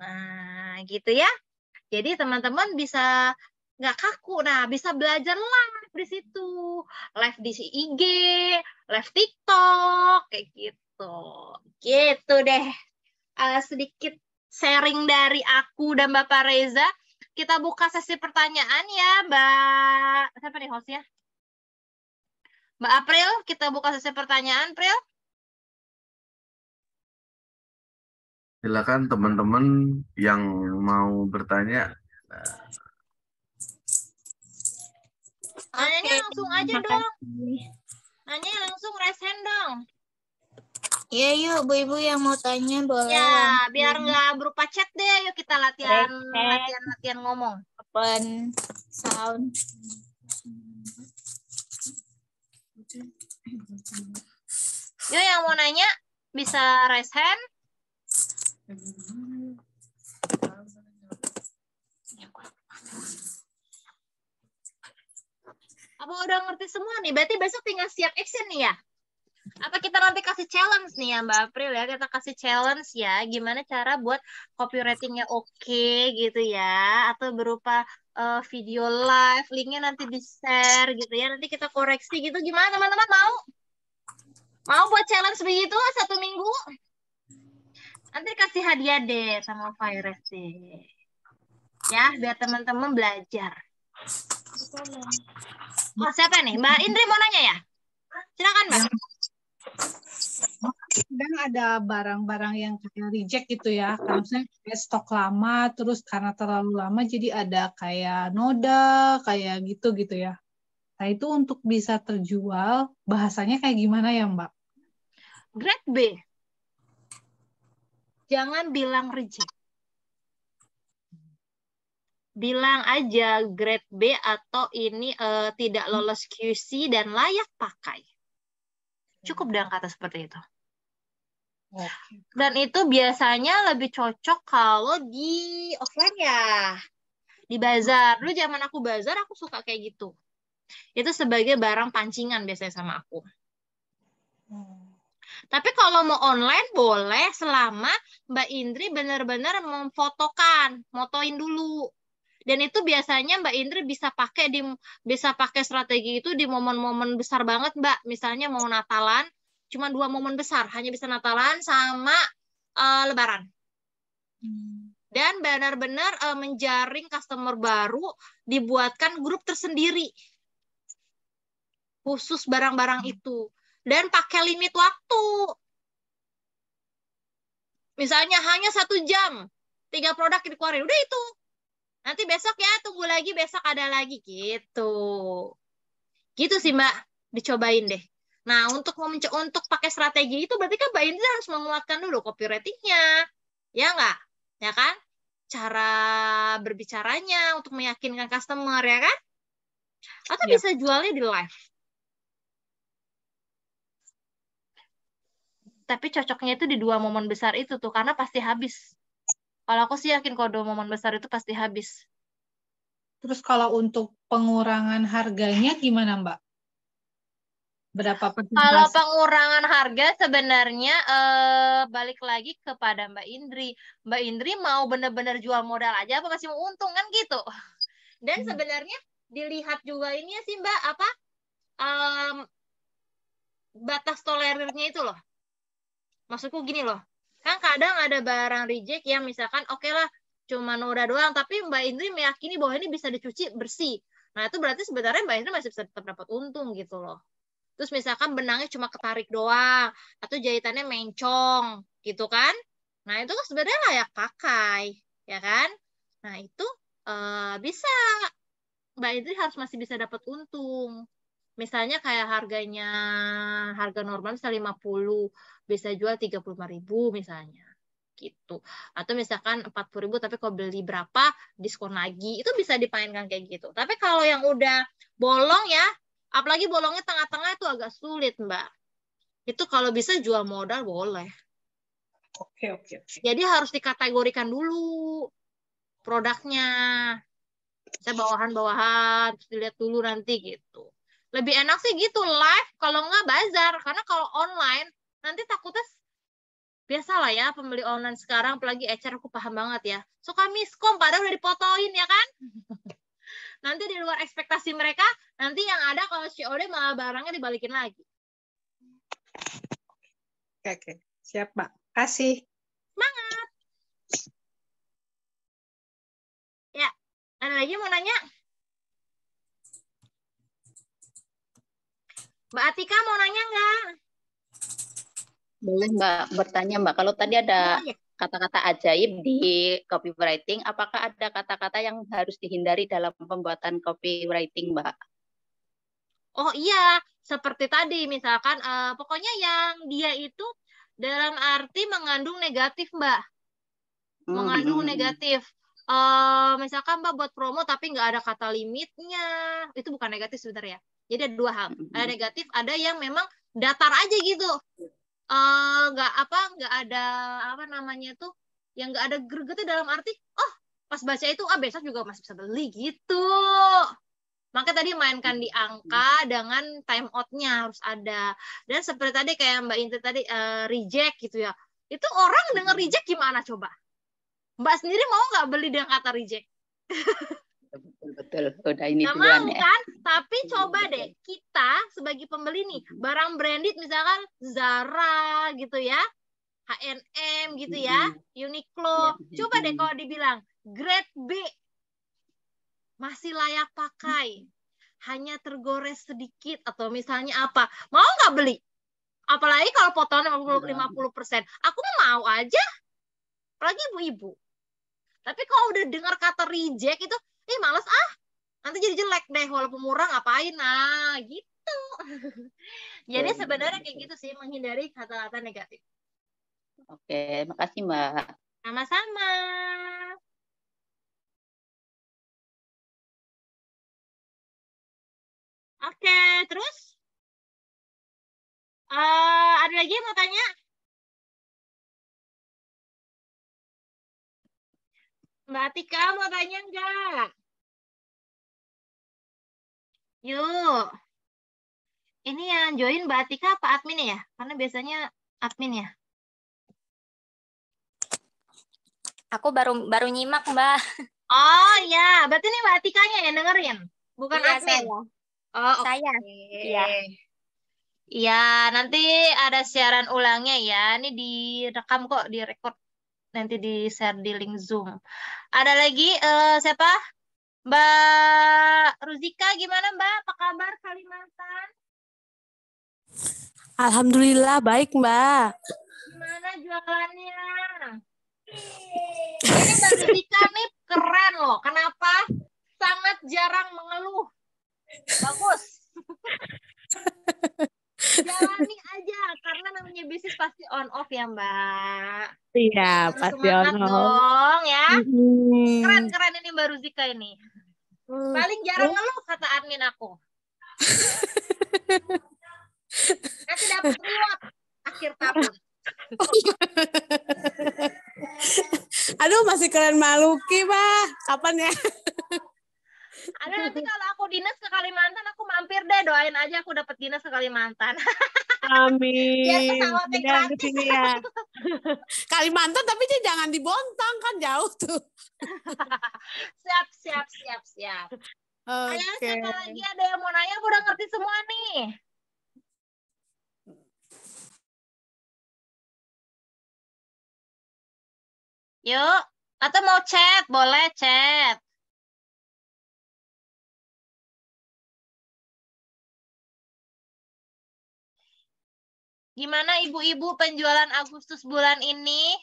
Nah, gitu ya. Jadi teman-teman bisa nggak kaku. Nah, bisa belajar live di situ. Live di IG, live TikTok, kayak gitu. Gitu deh. Sedikit sharing dari aku dan Bapak Reza. Kita buka sesi pertanyaan ya, Mbak. Siapa nih hostnya? Mbak April, kita buka sesi pertanyaan, April.
Silakan teman-teman yang mau bertanya.
Nanyanya
Oke,
langsung aja
makasih.
dong. Nanya langsung raise hand dong.
Ya yuk, Bu-ibu yang mau tanya boleh
Ya,
langsung.
biar nggak berupa chat deh. Yuk kita latihan
Raise hand.
latihan ngomong.
Open sound.
Yuk yang mau nanya bisa raise hand. Apa udah ngerti semua nih? Berarti besok tinggal siap action nih ya? Apa kita nanti kasih challenge nih ya Mbak April ya? Kita kasih challenge ya. Gimana cara buat copywritingnya oke gitu ya? Atau berupa video live, linknya nanti di-share gitu ya. Nanti kita koreksi gitu. Gimana teman-teman mau? Mau buat challenge begitu 1 minggu? Nanti kasih hadiah deh sama Virus deh. Ya, biar teman-teman belajar. Oh, siapa nih? Mbak Indri mau nanya ya? Silakan, Mbak.
Kadang ada barang-barang yang kayak reject gitu ya, karena misalnya kayak stok lama, terus karena terlalu lama jadi ada kayak noda, kayak gitu ya. Nah itu untuk bisa terjual, bahasanya kayak gimana ya Mbak?
Grade B. Jangan bilang reject. Bilang aja grade B atau ini tidak lolos QC dan layak pakai. Cukup dengan kata seperti itu.
Oke.
Dan itu biasanya lebih cocok kalau di offline ya. Di bazar. Dulu zaman aku bazar, aku suka kayak gitu. Itu sebagai barang pancingan biasanya sama aku. Tapi kalau mau online boleh selama Mbak Indri benar-benar memfotokan, motoin dulu. Dan itu biasanya Mbak Indri bisa pakai strategi itu di momen-momen besar banget, Mbak. Misalnya mau Natalan, cuma 2 momen besar, hanya bisa Natalan sama Lebaran. Dan benar-benar menjaring customer baru, dibuatkan grup tersendiri khusus barang-barang itu. Dan pakai limit waktu. Misalnya hanya 1 jam, 3 produk dikeluarin. Udah itu. Nanti besok ya, tunggu lagi, besok ada lagi. Gitu. Gitu sih Mbak, dicobain deh. Nah, untuk pakai strategi itu berarti kan Mbak Indri harus menguatkan dulu copywriting-nya. Ya nggak? Ya kan? Cara berbicaranya untuk meyakinkan customer, ya kan? Atau
Yap.
bisa jualnya di live. Tapi cocoknya itu di 2 momen besar itu tuh, karena pasti habis. Kalau aku sih yakin kalau 2 momen besar itu pasti habis.
Terus kalau untuk pengurangan harganya gimana Mbak? Berapa
Kalau
persentase?
pengurangan harga sebenarnya balik lagi kepada Mbak Indri. Mbak Indri mau benar-benar jual modal aja apa masih mau untung kan gitu. Dan sebenarnya dilihat juga ini sih Mbak apa batas tolerirnya itu loh. Maksudku gini loh. Kan kadang ada barang reject yang misalkan oke lah cuma noda doang tapi Mbak Indri meyakini bahwa ini bisa dicuci bersih. Nah, itu berarti sebenarnya Mbak Indri masih bisa tetap dapat untung gitu loh. Terus misalkan benangnya cuma ketarik doang atau jahitannya mencong gitu kan. Nah, itu kan sebenarnya layak pakai, ya kan? Nah, itu bisa Mbak Indri harus masih bisa dapat untung. Misalnya kayak harga normal bisa 50, bisa jual 35.000 misalnya. Gitu. Atau misalkan 40.000 tapi kalau beli berapa diskon lagi. Itu bisa dipainkan kayak gitu. Tapi kalau yang udah bolong ya, apalagi bolongnya tengah-tengah itu agak sulit, Mbak. Itu kalau bisa jual modal boleh.
Oke, oke, oke.
Jadi harus dikategorikan dulu produknya. Saya bawahan-bawahan, terus dilihat dulu nanti gitu. Lebih enak sih gitu live, kalau nggak bazar. Karena kalau online, nanti takutnya biasa lah ya pembeli online sekarang, apalagi ecer aku paham banget ya. Suka miskom, padahal udah dipotoin ya kan. Nanti di luar ekspektasi mereka, nanti yang ada kalau COD malah barangnya dibalikin lagi.
Oke, oke. Siap, Mbak. Kasih.
Semangat! Ya, ada lagi mau nanya? Mbak Atika mau nanya nggak?
Boleh Mbak bertanya Mbak, kalau tadi ada
Boleh.
kata-kata ajaib di copywriting, apakah ada kata-kata yang harus dihindari dalam pembuatan copywriting Mbak?
Oh iya, seperti tadi misalkan pokoknya yang dia itu dalam arti mengandung negatif, Mbak. Mengandung negatif. Misalkan Mbak buat promo tapi nggak ada kata limitnya. Itu bukan negatif sebenarnya. Jadi ada dua hal. Ada negatif, ada yang memang datar aja gitu. Nggak ada apa namanya tuh, yang nggak ada gregetnya dalam arti, oh pas baca itu besok juga masih bisa beli gitu. Maka tadi mainkan di angka dengan time out-nya harus ada. Dan seperti tadi kayak Mbak Inti tadi reject gitu ya. Itu orang denger reject gimana coba? Mbak sendiri mau nggak beli dengan kata reject?
Betul, udah ini
Nggak
duluan
mau
ya.
kan? Tapi coba deh, kita sebagai pembeli nih, barang branded misalkan Zara gitu ya, H&M gitu ya, Uniqlo. Coba deh kalau dibilang grade B, masih layak pakai, hanya tergores sedikit atau misalnya apa, mau nggak beli? Apalagi kalau potongan 50%. Aku mau aja, apalagi ibu-ibu. Tapi kalau udah dengar kata reject itu, males nanti jadi jelek deh, walaupun murah ngapain, nah gitu. Jadi sebenarnya kayak gitu sih, menghindari kata-kata negatif.
Oke, makasih Mbak.
Sama-sama. Oke, terus ada lagi yang mau tanya? Mbak Atika mau tanya nggak? Yuk. Ini yang join Mbak Atika apa admin ya? Karena biasanya admin ya.
Aku baru nyimak, Mbak.
Oh ya, berarti ini Mbak Atikanya yang dengerin, bukan
Iya,
admin.
saya.
Oh,
Saya. Iya.
Iya, nanti ada siaran ulangnya ya. Ini direkam kok, direkod. Nanti di-share di link Zoom. Ada lagi siapa? Mbak Ruzika, gimana Mbak? Apa kabar Kalimantan?
Alhamdulillah baik Mbak.
Gimana jualannya? Ini Mbak Ruzika nih keren loh. Kenapa? Sangat jarang mengeluh. Bagus. Jalani aja, karena namanya bisnis pasti on off ya Mbak.
Iya,
Harus
pasti
semangat
ono.
dong ya.
Mm-mm.
Keren-keren ini Mbak Ruzika ini. Paling jarang ngeluh kata admin aku. Nanti dapat reward akhir tahun.
Aduh, masih keren Maluki, Pak. Kapan ya?
Ada nanti kalau aku dinas ke Kalimantan, aku mampir deh, doain aja aku dapat dinas ke Kalimantan. Biar
Amin.
pesawatnya
Ya, ke
gratis.
sini ya. Kalimantan tapi jangan di Bontang kan jauh tuh.
Siap.
Oke.
Ayo, siapa lagi ada yang mau nanya? Aku udah ngerti semua nih. Yuk, atau mau chat? Boleh chat. Gimana ibu-ibu penjualan Agustus bulan ini?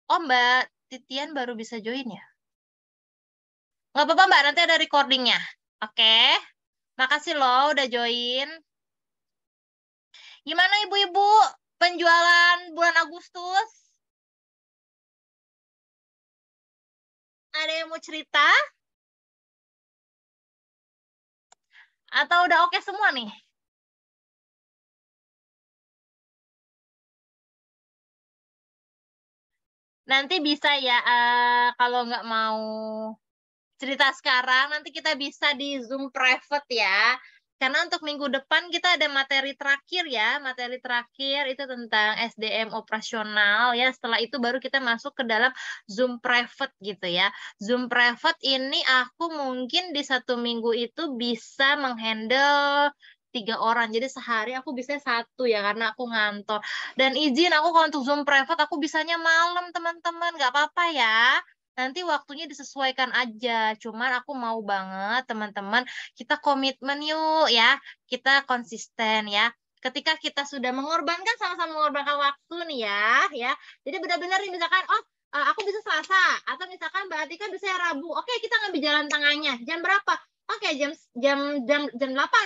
Oh, Mbak Titian baru bisa join ya? Nggak apa-apa Mbak, nanti ada recordingnya. Oke. Makasih loh udah join. Gimana ibu-ibu penjualan bulan Agustus? Ada yang mau cerita? Atau udah oke semua nih? Nanti bisa ya, kalau nggak mau cerita sekarang, nanti kita bisa di Zoom private ya. Karena untuk minggu depan kita ada materi terakhir ya. Materi terakhir itu tentang SDM operasional ya. Setelah itu baru kita masuk ke dalam Zoom private gitu ya. Zoom private ini aku mungkin di 1 minggu itu bisa menghandle 3 orang. Jadi sehari aku bisa 1 ya karena aku ngantor. Dan izin aku kalau untuk Zoom private aku bisanya malam teman-teman. Nggak apa-apa ya. Nanti waktunya disesuaikan aja. Cuman aku mau banget teman-teman kita komitmen yuk ya. Kita konsisten ya. Ketika kita sudah mengorbankan sama-sama mengorbankan waktu nih ya. Jadi benar-benar nih misalkan aku bisa Selasa atau misalkan Mbak Atika bisa Rabu. Oke, kita ngambil jalan tengahnya. Jam berapa? Oke, jam 8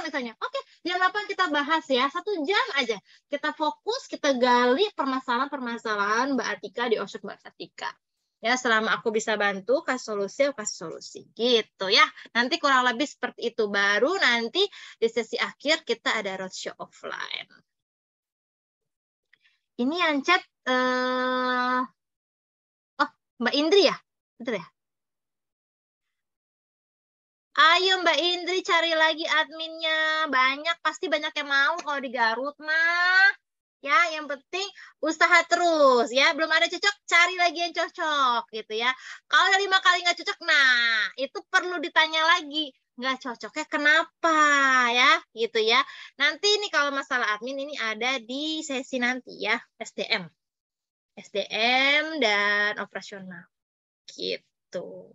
misalnya. Oke, jam 8 kita bahas ya. 1 jam aja. Kita fokus, kita gali permasalahan-permasalahan Mbak Atika di Oshop Mbak Atika. Ya, selama aku bisa bantu, kasih solusi, aku kasih solusi. Gitu ya. Nanti kurang lebih seperti itu. Baru nanti di sesi akhir kita ada roadshow offline. Ini yang chat, Mbak Indri ya? Betul ya? Ayo Mbak Indri cari lagi adminnya. Pasti banyak yang mau kalau di Garut mah. Ya, yang penting usaha terus ya. Belum ada cocok, cari lagi yang cocok gitu ya. Kalau 5 kali nggak cocok, nah itu perlu ditanya lagi. Nggak cocoknya kenapa ya, gitu ya. Nanti ini kalau masalah admin ini ada di sesi nanti ya, SDM. SDM dan operasional. Gitu.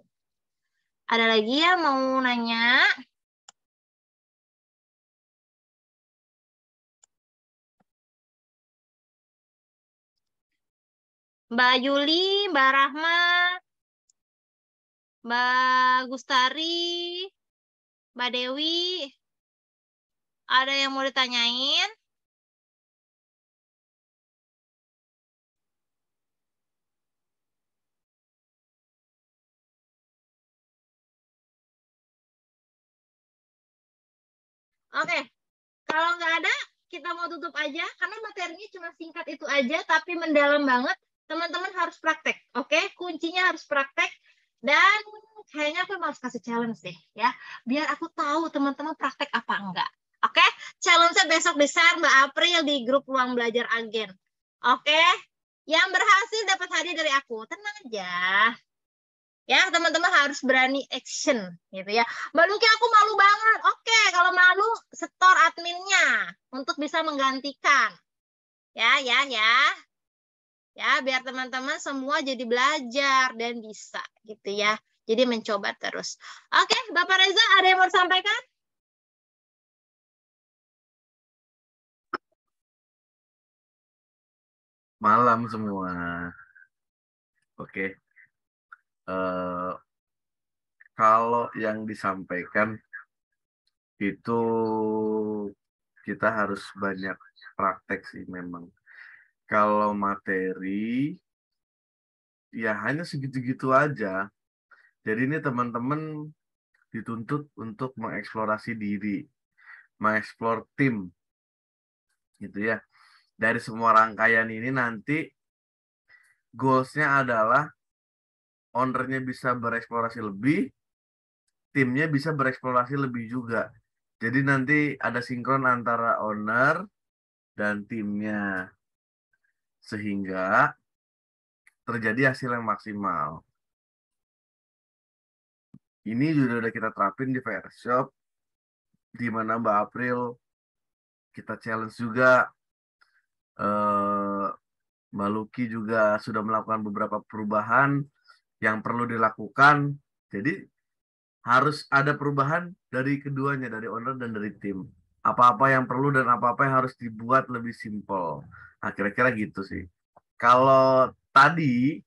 Ada lagi ya mau nanya? Mbak Yuli, Mbak Rahma, Mbak Gustari, Mbak Dewi, ada yang mau ditanyain? Oke, kalau nggak ada, kita mau tutup aja, karena materinya cuma singkat itu aja, tapi mendalam banget. Teman-teman harus praktek, oke? Kuncinya harus praktek, dan kayaknya aku harus kasih challenge deh, ya. Biar aku tahu teman-teman praktek apa enggak. Oke? Challenge-nya besok di share Mbak April di grup Ruang Belajar Agen. Oke? Yang berhasil dapat hadiah dari aku. Tenang aja. Ya, teman-teman harus berani action gitu ya. Mbak Luki, aku malu banget. Oke, kalau malu, setor adminnya untuk bisa menggantikan. Ya. Ya, biar teman-teman semua jadi belajar dan bisa gitu ya. Jadi mencoba terus. Oke, Bapak Reza, ada yang mau disampaikan?
Malam semua. Oke. Kalau yang disampaikan itu kita harus banyak praktek sih memang. Kalau materi ya hanya segitu-gitu aja. Jadi ini teman-teman dituntut untuk mengeksplorasi diri, mengeksplor tim, gitu ya. Dari semua rangkaian ini nanti goals-nya adalah owner-nya bisa bereksplorasi lebih, timnya bisa bereksplorasi lebih juga. Jadi nanti ada sinkron antara owner dan timnya. Sehingga terjadi hasil yang maksimal. Ini juga udah kita terapin di VR Shop, di mana Mbak April kita challenge juga. Mbak Luki juga sudah melakukan beberapa perubahan yang perlu dilakukan. Jadi harus ada perubahan dari keduanya, dari owner dan dari tim. Apa-apa yang perlu dan apa-apa yang harus dibuat lebih simpel. Nah, kira-kira gitu sih. Kalau tadi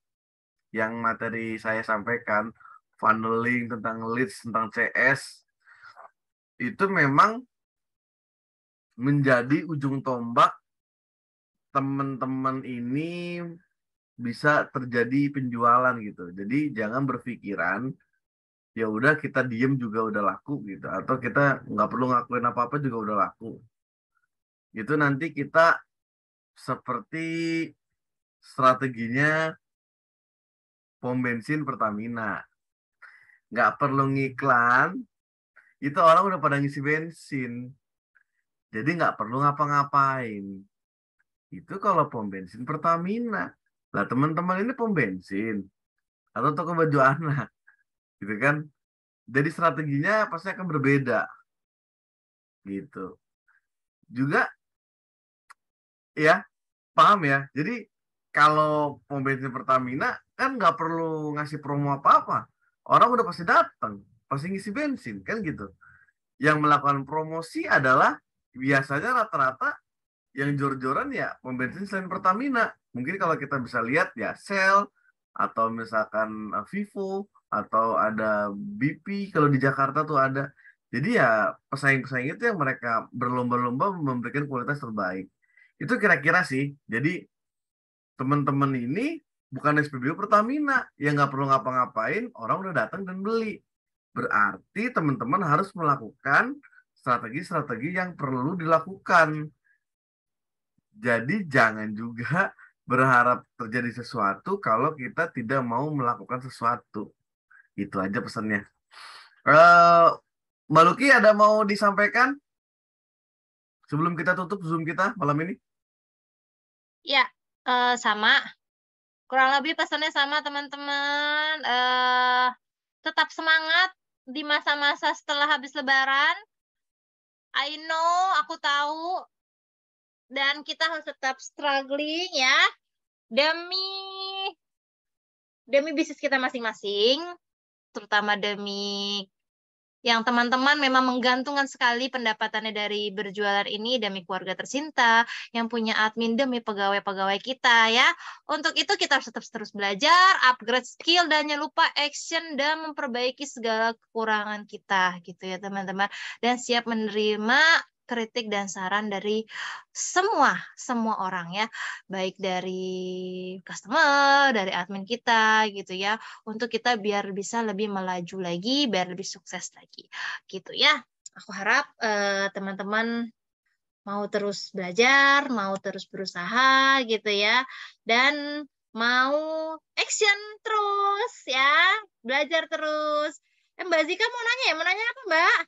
yang materi saya sampaikan, funneling, tentang leads, tentang CS, itu memang menjadi ujung tombak teman-teman ini bisa terjadi penjualan gitu. Jadi jangan berpikiran ya udah kita diem juga udah laku gitu, atau kita nggak perlu ngakuin apa-apa juga udah laku. Itu nanti kita seperti strateginya pom bensin Pertamina. Nggak perlu ngiklan, itu orang udah pada ngisi bensin. Jadi nggak perlu ngapa-ngapain. Itu kalau pom bensin Pertamina. Lah teman-teman ini pom bensin atau toko baju anak, gitu kan? Jadi strateginya pasti akan berbeda, gitu. Juga, ya paham ya. Jadi kalau pom bensin Pertamina kan nggak perlu ngasih promo apa-apa. Orang udah pasti datang, pasti ngisi bensin kan gitu. Yang melakukan promosi adalah biasanya rata-rata yang jor-joran ya pom bensin selain Pertamina. Mungkin kalau kita bisa lihat ya Shell atau misalkan Vivo atau ada BP kalau di Jakarta tuh ada. Jadi ya pesaing-pesaing itu yang mereka berlomba-lomba memberikan kualitas terbaik. Itu kira-kira sih. Jadi teman-teman ini bukan SPBU Pertamina yang nggak perlu ngapa-ngapain, orang udah datang dan beli. Berarti teman-teman harus melakukan strategi-strategi yang perlu dilakukan. Jadi jangan juga berharap terjadi sesuatu kalau kita tidak mau melakukan sesuatu. Itu aja pesannya. Mbak Luki ada mau disampaikan sebelum kita tutup Zoom kita malam ini?
Ya, sama. Kurang lebih pesannya sama teman-teman. Tetap semangat di masa-masa setelah habis Lebaran. I know, aku tahu. Dan kita harus tetap struggling ya. Demi bisnis kita masing-masing. Terutama demi yang teman-teman memang menggantungkan sekali pendapatannya dari berjualan ini demi keluarga tercinta, yang punya admin demi pegawai-pegawai kita ya. Untuk itu kita harus tetap terus belajar, upgrade skill, dan jangan lupa action dan memperbaiki segala kekurangan kita gitu ya teman-teman. Dan siap menerima kritik dan saran dari semua orang ya, baik dari customer, dari admin kita gitu ya, untuk kita biar bisa lebih melaju lagi, biar lebih sukses lagi gitu ya. Aku harap teman-teman mau terus belajar, mau terus berusaha gitu ya, dan mau action terus ya, belajar terus. Mbak Zika mau nanya ya, mau nanya apa Mbak?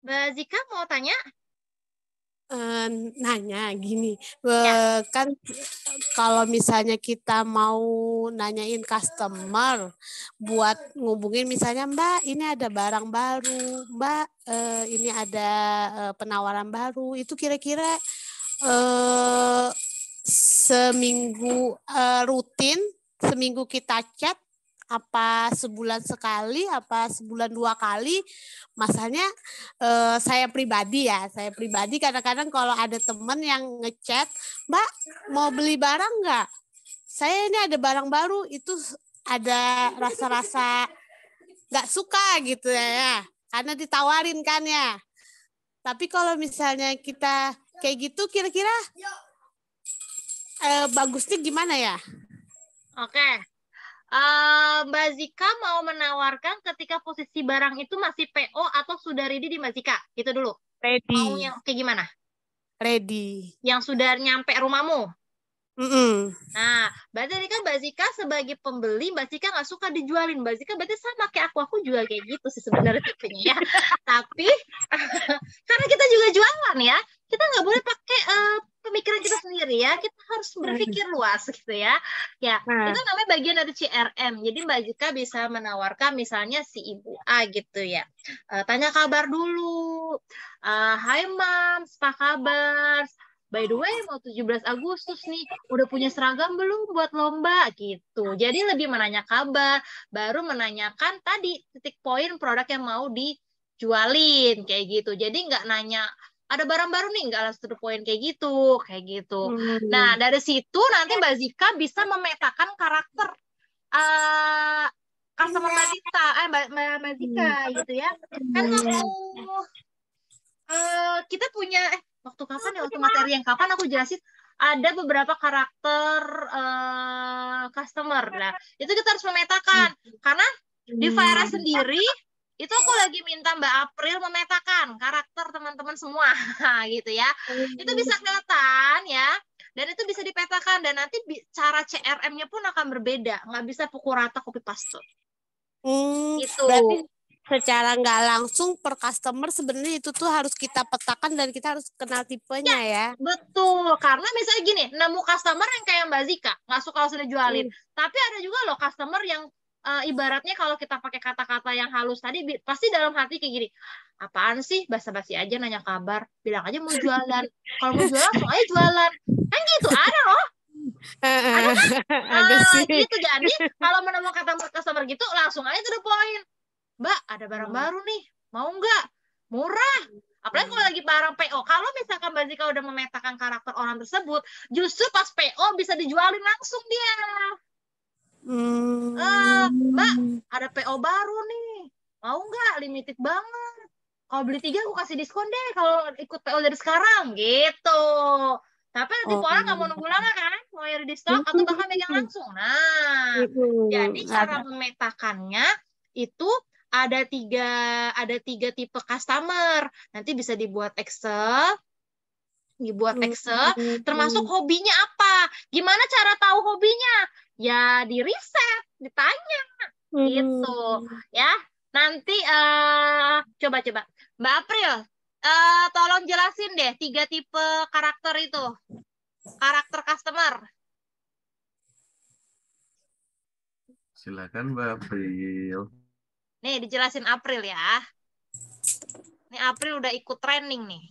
Mbak Zika mau tanya?
Nanya gini,
Ya.
kan kalau misalnya kita mau nanyain customer buat ngubungin misalnya Mbak ini ada barang baru, Mbak ini ada penawaran baru, itu kira-kira seminggu rutin, seminggu kita chat, apa sebulan sekali, apa sebulan 2 kali. Masanya saya pribadi kadang-kadang kalau ada teman yang ngechat, Mbak mau beli barang nggak? Saya ini ada barang baru, itu ada rasa-rasa nggak suka gitu ya, karena ditawarin kan ya. Tapi kalau misalnya kita kayak gitu, kira-kira bagusnya gimana ya?
Oke. Mbak Zika mau menawarkan ketika posisi barang itu masih PO atau sudah ready di Mbak Zika? Itu dulu.
Ready.
Mau yang kayak gimana?
Ready.
Yang sudah nyampe rumahmu? Nah, berarti kan Mbak Zika sebagai pembeli, Mbak Zika nggak suka dijualin. Mbak Zika berarti sama kayak aku juga kayak gitu sih sebenarnya tipenya ya. Tapi karena kita juga jualan ya, kita nggak boleh pakai pemikiran kita sendiri ya. Kita harus berpikir luas gitu ya. Ya, itu namanya bagian dari CRM. Jadi Mbak Zika bisa menawarkan misalnya si Ibu A gitu ya. Tanya kabar dulu. Hai Mams, apa kabar? By the way, mau 17 Agustus nih, udah punya seragam belum buat lomba gitu. Jadi lebih menanya kabar, baru menanyakan tadi titik poin produk yang mau dijualin kayak gitu. Jadi nggak nanya ada barang baru nih, nggak langsung to the point kayak gitu. Nah, dari situ nanti Mbak Zika bisa memetakan karakter customer Mbak Zika, Mbak Zika gitu ya. Kan waktu kita punya waktu kapan ya, waktu materi yang kapan aku jelasin ada beberapa karakter customer. Nah, itu kita harus memetakan karena di Fire sendiri itu aku lagi minta Mbak April memetakan karakter teman-teman semua gitu ya. Itu bisa kelihatan ya. Dan itu bisa dipetakan dan nanti cara CRM-nya pun akan berbeda, nggak bisa pukul rata copy paste. Gitu.
Berarti secara nggak langsung per customer sebenarnya itu tuh harus kita petakan dan kita harus kenal tipenya ya.
Betul, karena misalnya gini, nemu customer yang kayak Mbak Zika, nggak suka langsung dijualin. Tapi ada juga loh customer yang ibaratnya kalau kita pakai kata-kata yang halus tadi, pasti dalam hati kayak gini, apaan sih, basa-basi aja nanya kabar, bilang aja mau jualan. Kalau mau jualan langsung aja jualan. Kan gitu, ada loh. Ada kan?
Ada sih.
Gitu, jadi kalau menemukan customer gitu, langsung aja to the point. Mbak, ada barang baru nih, mau nggak? Murah. Apalagi kalau lagi barang PO. Kalau misalkan Mbak Zika udah memetakan karakter orang tersebut, justru pas PO bisa dijualin langsung dia. Mbak, ada PO baru nih, mau nggak? Limited banget. Kalau beli 3 aku kasih diskon deh kalau ikut PO dari sekarang, gitu. Tapi nanti orang nggak mau nunggu lama kan, mau nyari di stok atau bahkan megang langsung. Nah, jadi cara memetakannya itu ada tiga tipe customer. Nanti bisa dibuat Excel, termasuk hobinya apa. Gimana cara tahu hobinya? Ya di riset, ditanya, gitu. Ya, nanti coba Mbak April, tolong jelasin deh 3 tipe karakter itu, karakter customer.
Silakan Mbak April.
Nih dijelasin April ya. Ini April udah ikut training nih.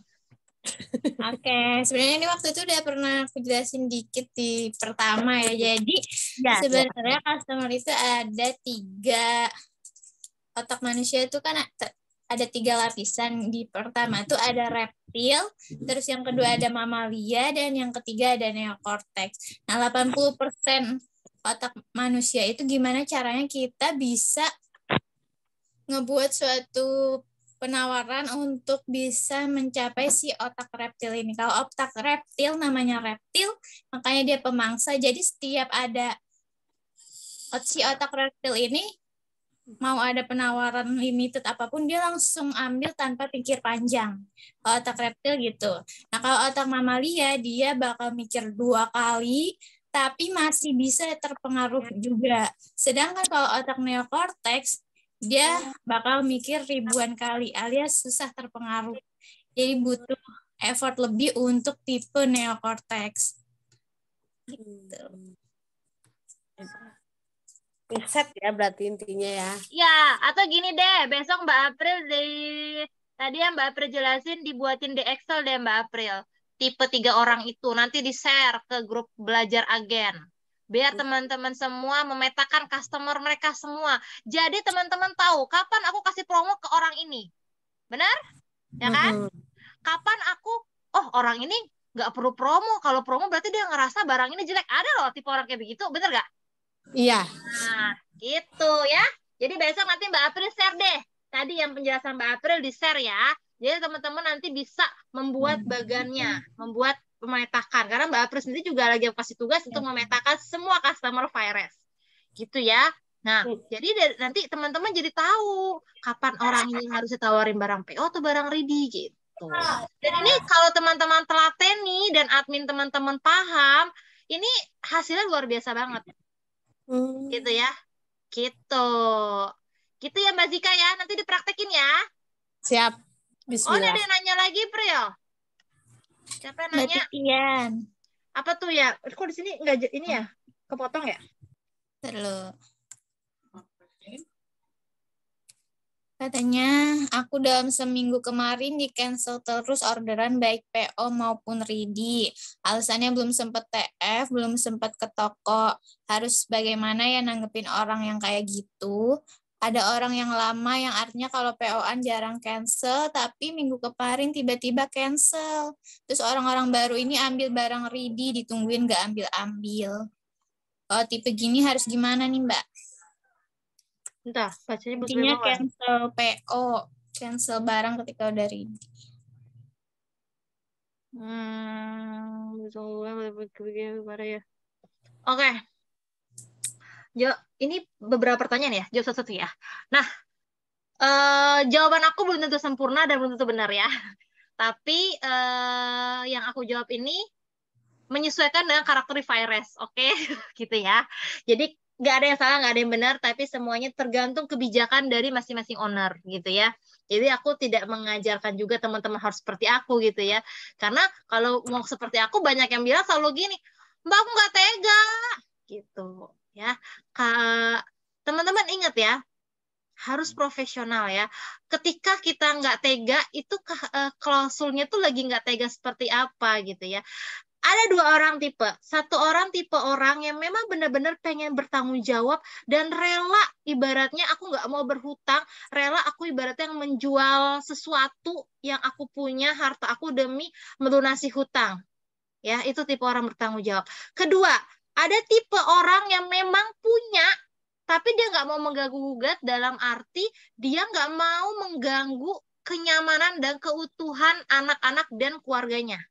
Oke, sebenarnya ini waktu itu udah pernah aku jelasin dikit di pertama ya. Jadi sebenarnya customer itu ada 3 otak manusia itu kan ada 3 lapisan. Di pertama itu ada reptil, terus yang kedua ada mamalia, dan yang ketiga ada neokortex. Nah, 80% otak manusia itu gimana caranya kita bisa ngebuat suatu penawaran untuk bisa mencapai si otak reptil ini. Kalau otak reptil namanya reptil, makanya dia pemangsa. Jadi setiap ada si otak reptil ini mau ada penawaran limited apapun, dia langsung ambil tanpa pikir panjang. Kalau otak reptil gitu. Nah, kalau otak mamalia, dia bakal mikir 2 kali, tapi masih bisa terpengaruh juga. Sedangkan kalau otak neokortex, dia bakal mikir ribuan kali alias susah terpengaruh. Jadi butuh effort lebih untuk tipe neokortex. Gitu.
Riset ya berarti intinya ya.
Ya, atau gini deh, besok Mbak April tadi yang Mbak April jelasin dibuatin di Excel deh Mbak April. Tipe 3 orang itu nanti di-share ke grup belajar agen. Biar teman-teman semua memetakan customer mereka semua. Jadi teman-teman tahu kapan aku kasih promo ke orang ini. Benar? Ya kan? Kapan aku, orang ini nggak perlu promo. Kalau promo berarti dia ngerasa barang ini jelek. Ada loh tipe orang kayak begitu. Bener nggak?
Iya.
Nah, gitu ya. Jadi besok nanti Mbak April share deh. Tadi yang penjelasan Mbak April di-share ya. Jadi teman-teman nanti bisa membuat bagannya, membuat memetakan. Karena Mbak April sendiri juga lagi kasih tugas untuk memetakan semua customer Fires. Gitu ya. Nah, jadi nanti teman-teman jadi tahu kapan orang ini harus ditawarin barang PO atau barang ready gitu. Dan ini kalau teman-teman telateni dan admin teman-teman paham, ini hasilnya luar biasa banget. Gitu ya. Gitu ya Mbak Zika ya. Nanti dipraktekin ya.
Siap.
Bismillah. Ada yang nanya lagi, Pril? Siapa yang nanya?
Ian.
Apa tuh ya? Kok di sini enggak ini ya? Kepotong ya?
Terus. Katanya, aku dalam seminggu kemarin di-cancel terus orderan baik PO maupun ready. Alasannya belum sempat TF, belum sempat ke toko. Harus bagaimana ya nanggepin orang yang kayak gitu? Ada orang yang lama yang artinya kalau PO-an jarang cancel, tapi minggu kemarin tiba-tiba cancel. Terus orang-orang baru ini ambil barang ready, ditungguin nggak ambil-ambil. Kalau tipe gini harus gimana nih Mbak?
Bentar, bacanya
Artinya cancel PO, cancel barang ketika udah ready.
Ya. Oke. Ini beberapa pertanyaan ya, jawab satu-satu ya. Nah, jawaban aku belum tentu sempurna dan belum tentu benar ya. Tapi yang aku jawab ini menyesuaikan dengan karakter virus, oke? Gitu ya. Jadi nggak ada yang salah, nggak ada yang benar, tapi semuanya tergantung kebijakan dari masing-masing owner, gitu ya. Jadi aku tidak mengajarkan juga teman-teman harus seperti aku, gitu ya. Karena kalau mau seperti aku, banyak yang bilang selalu gini, Mbak, aku nggak tega, gitu ya. Teman-teman ingat ya, harus profesional ya. Ketika kita nggak tega, itu klausulnya tuh lagi nggak tega seperti apa, gitu ya. Ada dua orang tipe. Satu orang tipe orang yang memang benar-benar pengen bertanggung jawab dan rela, ibaratnya aku nggak mau berhutang, rela aku ibaratnya yang menjual sesuatu yang aku punya, harta aku demi melunasi hutang. Ya, itu tipe orang bertanggung jawab. Kedua, ada tipe orang yang memang punya, tapi dia nggak mau mengganggu-gugat, dalam arti dia nggak mau mengganggu kenyamanan dan keutuhan anak-anak dan keluarganya.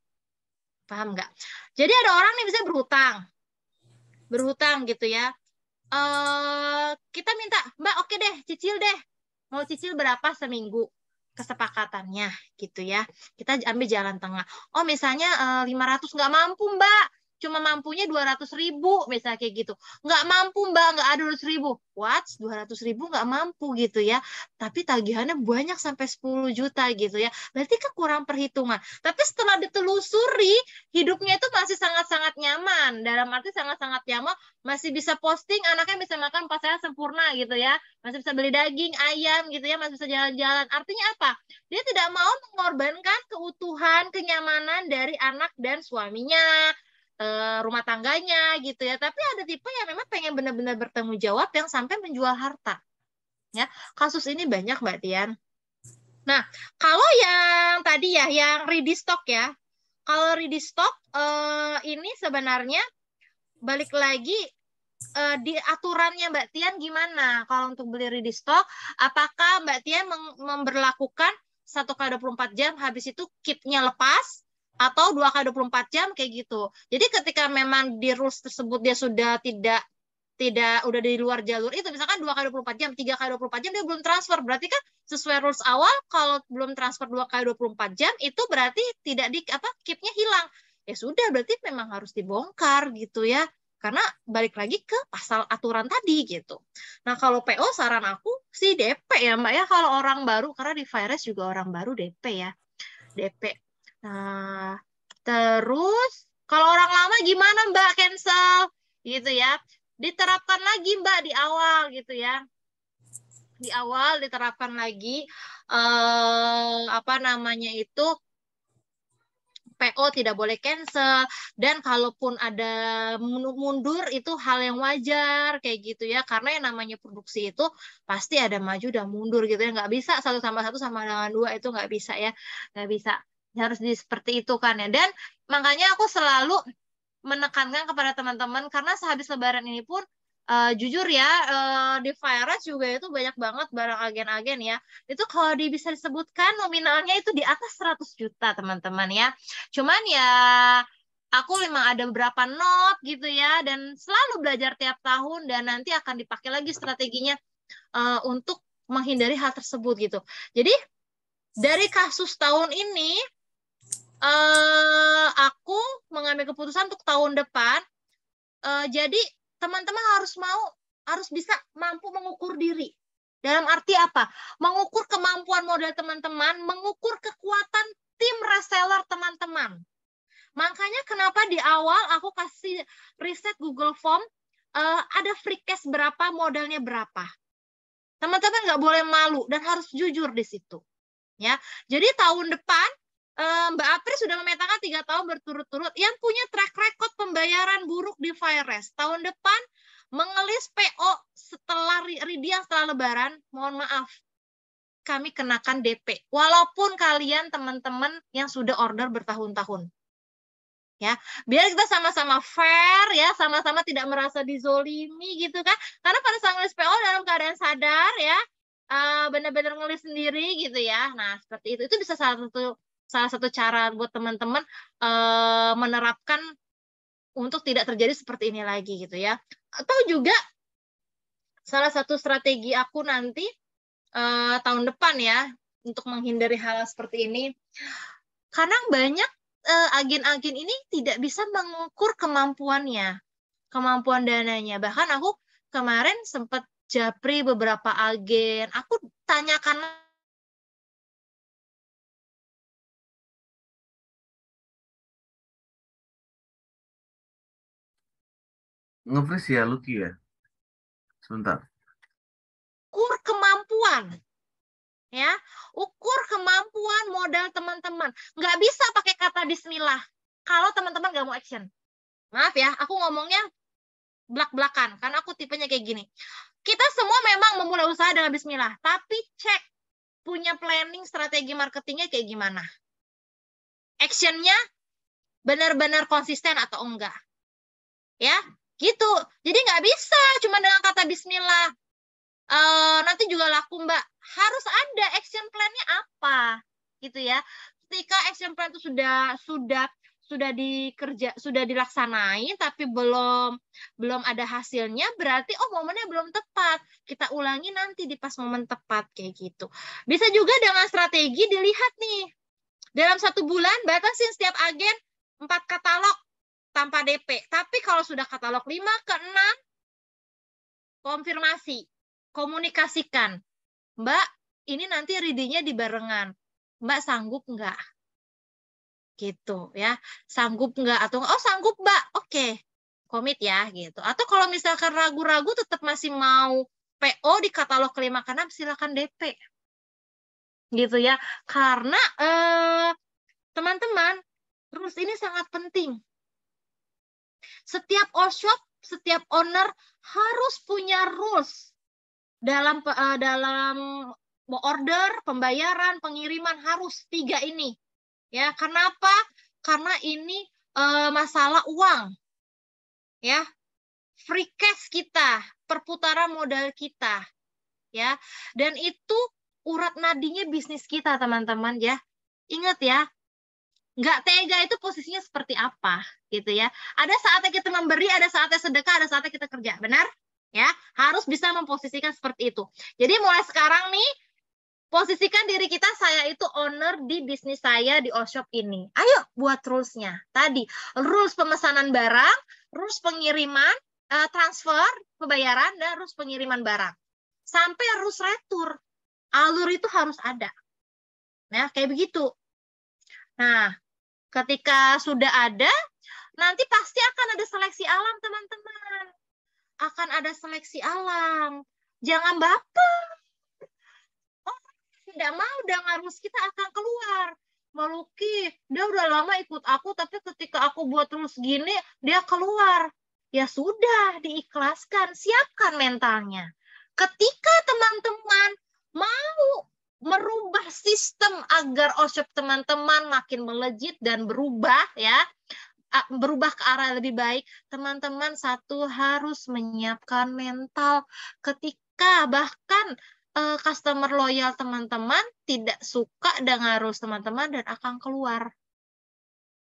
Paham nggak? Jadi ada orang nih bisa berhutang gitu ya. Kita minta, Mbak, oke deh, cicil deh. Mau cicil berapa seminggu? Kesepakatannya gitu ya. Kita ambil jalan tengah. Oh misalnya 500 nggak mampu Mbak. Cuma mampunya 200.000 misalnya kayak gitu. Nggak mampu Mbak, nggak ada 200.000. What? 200.000 nggak mampu gitu ya. Tapi tagihannya banyak sampai 10 juta gitu ya. Berarti kan kurang perhitungan. Tapi setelah ditelusuri, hidupnya itu masih sangat-sangat nyaman. Dalam arti sangat-sangat nyaman, masih bisa posting, anaknya bisa makan pas saya sempurna gitu ya. Masih bisa beli daging, ayam gitu ya, masih bisa jalan-jalan. Artinya apa? Dia tidak mau mengorbankan keutuhan, kenyamanan dari anak dan suaminya, rumah tangganya gitu ya. Tapi ada tipe yang memang pengen benar-benar bertanggung jawab yang sampai menjual harta. Ya, kasus ini banyak Mbak Tian. Nah, kalau yang tadi ya, yang ready stock ya. Kalau ready stock ini sebenarnya balik lagi di aturannya Mbak Tian gimana? Kalau untuk beli ready stock, apakah Mbak Tian memberlakukan 1x24 jam, habis itu keep-nya lepas, atau 2x24 jam kayak gitu. Jadi ketika memang di rules tersebut dia sudah tidak udah di luar jalur itu, misalkan 2x24 jam, 3x24 jam dia belum transfer, berarti kan sesuai rules awal kalau belum transfer 2x24 jam itu berarti tidak keep-nya hilang. Ya sudah, berarti memang harus dibongkar gitu ya. Karena balik lagi ke pasal aturan tadi gitu. Nah kalau PO saran aku sih DP ya Mbak ya, kalau orang baru, karena di virus juga orang baru DP ya. DP. Nah terus kalau orang lama gimana Mbak, cancel gitu ya. Diterapkan lagi Mbak di awal gitu ya. Di awal diterapkan lagi PO tidak boleh cancel, dan kalaupun ada mundur itu hal yang wajar kayak gitu ya, karena yang namanya produksi itu pasti ada maju dan mundur gitu ya, nggak bisa 1 tambah 1 sama dengan 2, itu nggak bisa ya, nggak bisa, harus seperti itu kan ya. Dan makanya aku selalu menekankan kepada teman-teman, karena sehabis lebaran ini pun jujur ya, di virus juga itu banyak banget barang agen-agen ya. Itu kalau bisa disebutkan nominalnya itu di atas 100 juta teman-teman ya. Cuman ya aku memang ada beberapa not gitu ya, dan selalu belajar tiap tahun, dan nanti akan dipakai lagi strateginya untuk menghindari hal tersebut gitu. Jadi dari kasus tahun ini aku mengambil keputusan untuk tahun depan. Jadi teman-teman harus bisa mampu mengukur diri. Dalam arti apa? Mengukur kemampuan modal teman-teman, mengukur kekuatan tim reseller teman-teman. Makanya kenapa di awal aku kasih riset Google Form, ada free cash berapa, modalnya berapa. Teman-teman nggak boleh malu dan harus jujur di situ. Ya, jadi tahun depan Mbak Apri sudah memetakan 3 tahun berturut-turut yang punya track record pembayaran buruk di virus. Tahun depan mengelis PO setelah lebaran, mohon maaf, kami kenakan DP. Walaupun kalian teman-teman yang sudah order bertahun-tahun. Ya, biar kita sama-sama fair ya, sama-sama tidak merasa dizolimi gitu kan. Karena pada saat ngelis PO dalam keadaan sadar ya, benar-benar ngelis sendiri gitu ya. Nah, seperti itu. Itu bisa salah satu cara buat teman-teman menerapkan untuk tidak terjadi seperti ini lagi gitu ya. Atau juga salah satu strategi aku nanti tahun depan ya untuk menghindari hal seperti ini. Karena banyak agen-agen ini tidak bisa mengukur kemampuannya, kemampuan dananya. Bahkan aku kemarin sempat japri beberapa agen. Aku tanyakan
Nge-freeze ya Lucky ya. Sebentar.
ukur kemampuan. Ya, ukur kemampuan modal teman-teman. Nggak bisa pakai kata bismillah kalau teman-teman nggak mau action. Maaf ya, aku ngomongnya belak-belakan, karena aku tipenya kayak gini. Kita semua memang memulai usaha dengan bismillah, tapi cek punya planning strategi marketingnya kayak gimana. Actionnya benar-benar konsisten atau enggak. Ya, gitu. Jadi nggak bisa cuma dengan kata bismillah. Nanti juga laku Mbak. Harus ada action plan-nya apa, gitu ya. Ketika action plan itu sudah dilaksanain tapi belum ada hasilnya, berarti momennya belum tepat. Kita ulangi nanti di pas momen tepat kayak gitu. Bisa juga dengan strategi dilihat nih. Dalam 1 bulan batasin setiap agen 4 katalog tanpa DP. Tapi kalau sudah katalog 5 ke 6 konfirmasi. Komunikasikan, Mbak, ini nanti ready-nya dibarengan. Mbak sanggup nggak? Gitu ya, sanggup nggak? Atau sanggup Mbak, oke, komit ya gitu. Atau kalau misalkan ragu-ragu tetap masih mau PO di katalog ke-5 ke-6, silakan DP. Gitu ya, karena teman-teman, rules ini sangat penting. Setiap all-shop, setiap owner harus punya rules. Dalam order, pembayaran, pengiriman harus 3 ini. Ya, kenapa? Karena ini masalah uang. Ya. Free cash kita, perputaran modal kita. Ya. Dan itu urat nadinya bisnis kita, teman-teman ya. Ingat ya, nggak tega itu posisinya seperti apa gitu ya. Ada saatnya kita memberi, ada saatnya sedekah, ada saatnya kita kerja. Benar? Ya, harus bisa memposisikan seperti itu. Jadi mulai sekarang nih, posisikan diri kita, saya itu owner di bisnis saya di all-shop ini. Ayo buat rules-nya. Tadi, rules pemesanan barang, rules pengiriman, transfer, pembayaran, dan rules pengiriman barang. Sampai rules retur. Alur itu harus ada. Nah, kayak begitu. Nah, ketika sudah ada, nanti pasti akan ada seleksi alam, teman-teman. Akan ada seleksi alam. Jangan baper. Tidak mau dengan rules kita akan keluar. Maluki, dia udah lama ikut aku, tapi ketika aku buat rules gini, dia keluar. Ya sudah, diikhlaskan. Siapkan mentalnya. Ketika teman-teman mau merubah sistem agar all-shop teman-teman makin melejit dan berubah ya, berubah ke arah lebih baik, teman-teman satu harus menyiapkan mental. Ketika bahkan customer loyal teman-teman tidak suka dengan rules teman-teman dan akan keluar.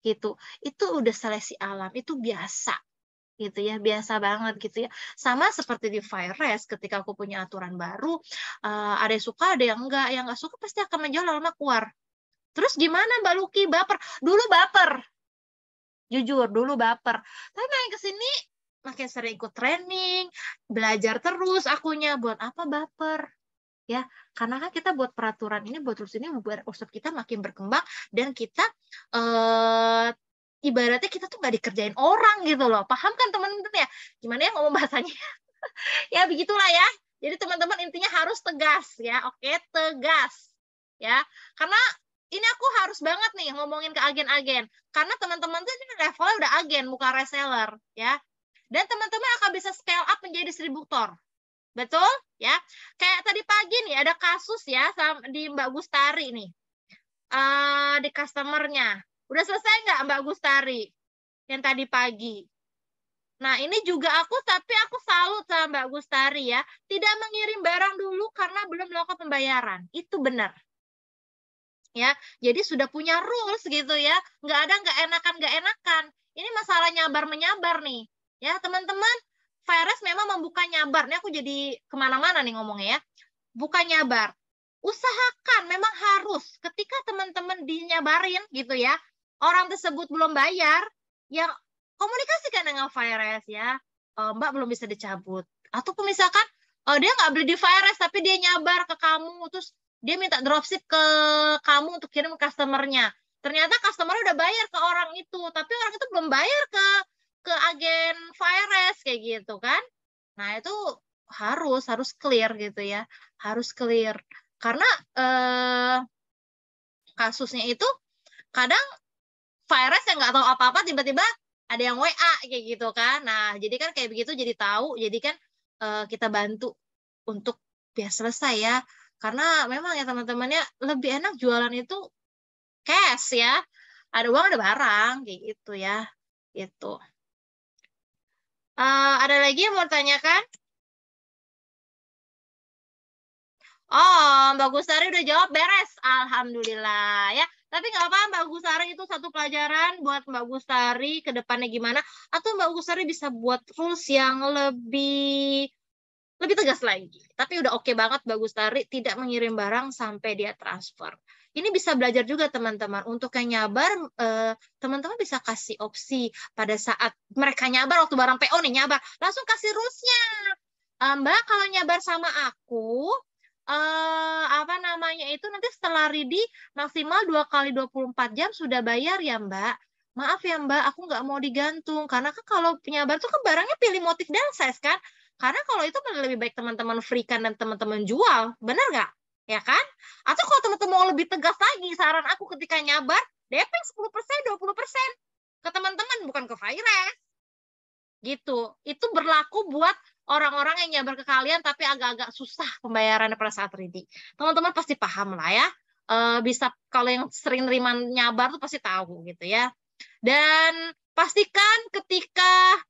Gitu. Itu udah seleksi alam, itu biasa. Gitu ya, biasa banget gitu ya. Sama seperti di Fires, ketika aku punya aturan baru, ada yang suka, ada yang enggak. Yang enggak suka pasti akan menjauh lama keluar. Terus gimana Mbak Luki? Baper. Dulu baper. Jujur, dulu baper. Tapi makin kesini, makin sering ikut training, belajar terus akunya. Buat apa baper? Ya, karena kan kita buat peraturan ini, buat rules ini, membuat workshop kita makin berkembang, dan kita ibaratnya kita tuh nggak dikerjain orang gitu loh. Paham kan teman-teman ya? Gimana ya ngomong bahasanya? Ya, begitulah ya. Jadi teman-teman intinya harus tegas ya. Oke, tegas. Ya, karena ini aku harus banget nih ngomongin ke agen-agen. Karena teman-teman tuh ini levelnya udah agen, bukan reseller. Ya. Dan teman-teman akan bisa scale up menjadi distributor. Betul? Ya. Kayak tadi pagi nih ada kasus ya di Mbak Gustari nih. Di customer-nya. Udah selesai nggak Mbak Gustari? Yang tadi pagi. Nah, ini juga tapi aku salut sama Mbak Gustari ya. Tidak mengirim barang dulu karena belum melakukan pembayaran. Itu benar. Ya, jadi sudah punya rules gitu ya. Nggak enakan. Ini masalah nyabar-menyabar nih. Ya, teman-teman, virus memang membuka nyabar. Ini aku jadi kemana-mana nih ngomongnya ya. Buka nyabar. Usahakan, memang harus. Ketika teman-teman dinyabarin gitu ya, orang tersebut belum bayar, ya komunikasikan dengan virus ya. Mbak belum bisa dicabut. Ataupun misalkan, dia nggak beli di virus, tapi dia nyabar ke kamu, terus dia minta dropship ke kamu untuk kirim ke customer-nya. Ternyata customer udah bayar ke orang itu, tapi orang itu belum bayar ke agen virus kayak gitu kan. Nah, itu harus clear gitu ya. Harus clear. Karena kasusnya itu kadang virus yang nggak tahu apa-apa tiba-tiba ada yang WA kayak gitu kan. Nah, jadi kan kayak begitu jadi tahu, jadi kan kita bantu untuk biar selesai ya. Karena memang ya teman-temannya lebih enak jualan itu cash ya. Ada uang ada barang kayak gitu ya. Gitu. Ada lagi yang mau tanyakan? Oh, Mbak Gustari udah jawab beres. Alhamdulillah ya. Tapi nggak apa Mbak Gustari, itu satu pelajaran buat Mbak Gustari ke depannya gimana. Atau Mbak Gustari bisa buat rules yang lebih tegas lagi. Tapi udah oke banget Mbak Gustari tidak mengirim barang sampai dia transfer. Ini bisa belajar juga teman-teman. Untuk yang nyabar, teman-teman bisa kasih opsi pada saat mereka nyabar, waktu barang PO nih nyabar, langsung kasih rules-nya. Mbak, kalau nyabar sama aku, itu nanti setelah ready maksimal 2 kali 24 jam sudah bayar ya Mbak. Maaf ya Mbak, aku nggak mau digantung. Karena kan kalau penyabar tuh kan barangnya pilih motif dan size kan. Karena kalau itu lebih baik teman-teman free-kan dan teman-teman jual. Benar nggak? Ya kan? Atau kalau teman-teman mau lebih tegas lagi, saran aku ketika nyabar, DP 10%, 20% ke teman-teman, bukan ke virus. Gitu. Itu berlaku buat orang-orang yang nyabar ke kalian tapi agak-agak susah pembayarannya pada saat ready. Teman-teman pasti paham lah ya. Bisa kalau yang sering nerima nyabar tuh pasti tahu gitu ya. Dan pastikan ketika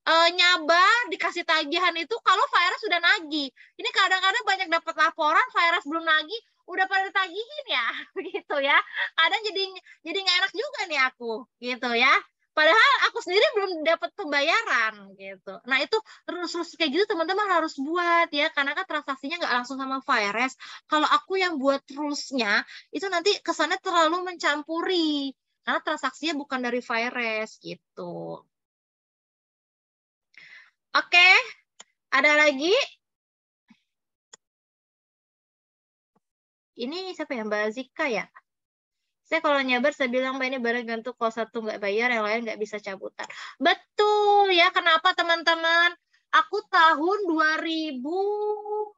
nyabar dikasih tagihan itu kalau virus sudah nagih. Ini kadang-kadang banyak dapat laporan virus belum nagih, udah pada tagihin ya, gitu ya. Kadang jadi nggak enak juga nih aku, gitu ya. Padahal aku sendiri belum dapat pembayaran gitu. Nah itu rules kayak gitu teman-teman harus buat ya, karena kan transaksinya nggak langsung sama virus. Kalau aku yang buat rulesnya itu nanti kesannya terlalu mencampuri, karena transaksinya bukan dari virus gitu. Oke, ada lagi? Ini siapa ya, Mbak Zika ya? Saya kalau nyabar, saya bilang, Mbak ini barang gantung, kalau satu nggak bayar, yang lain nggak bisa cabutan. Betul ya, kenapa teman-teman? Aku tahun 2000,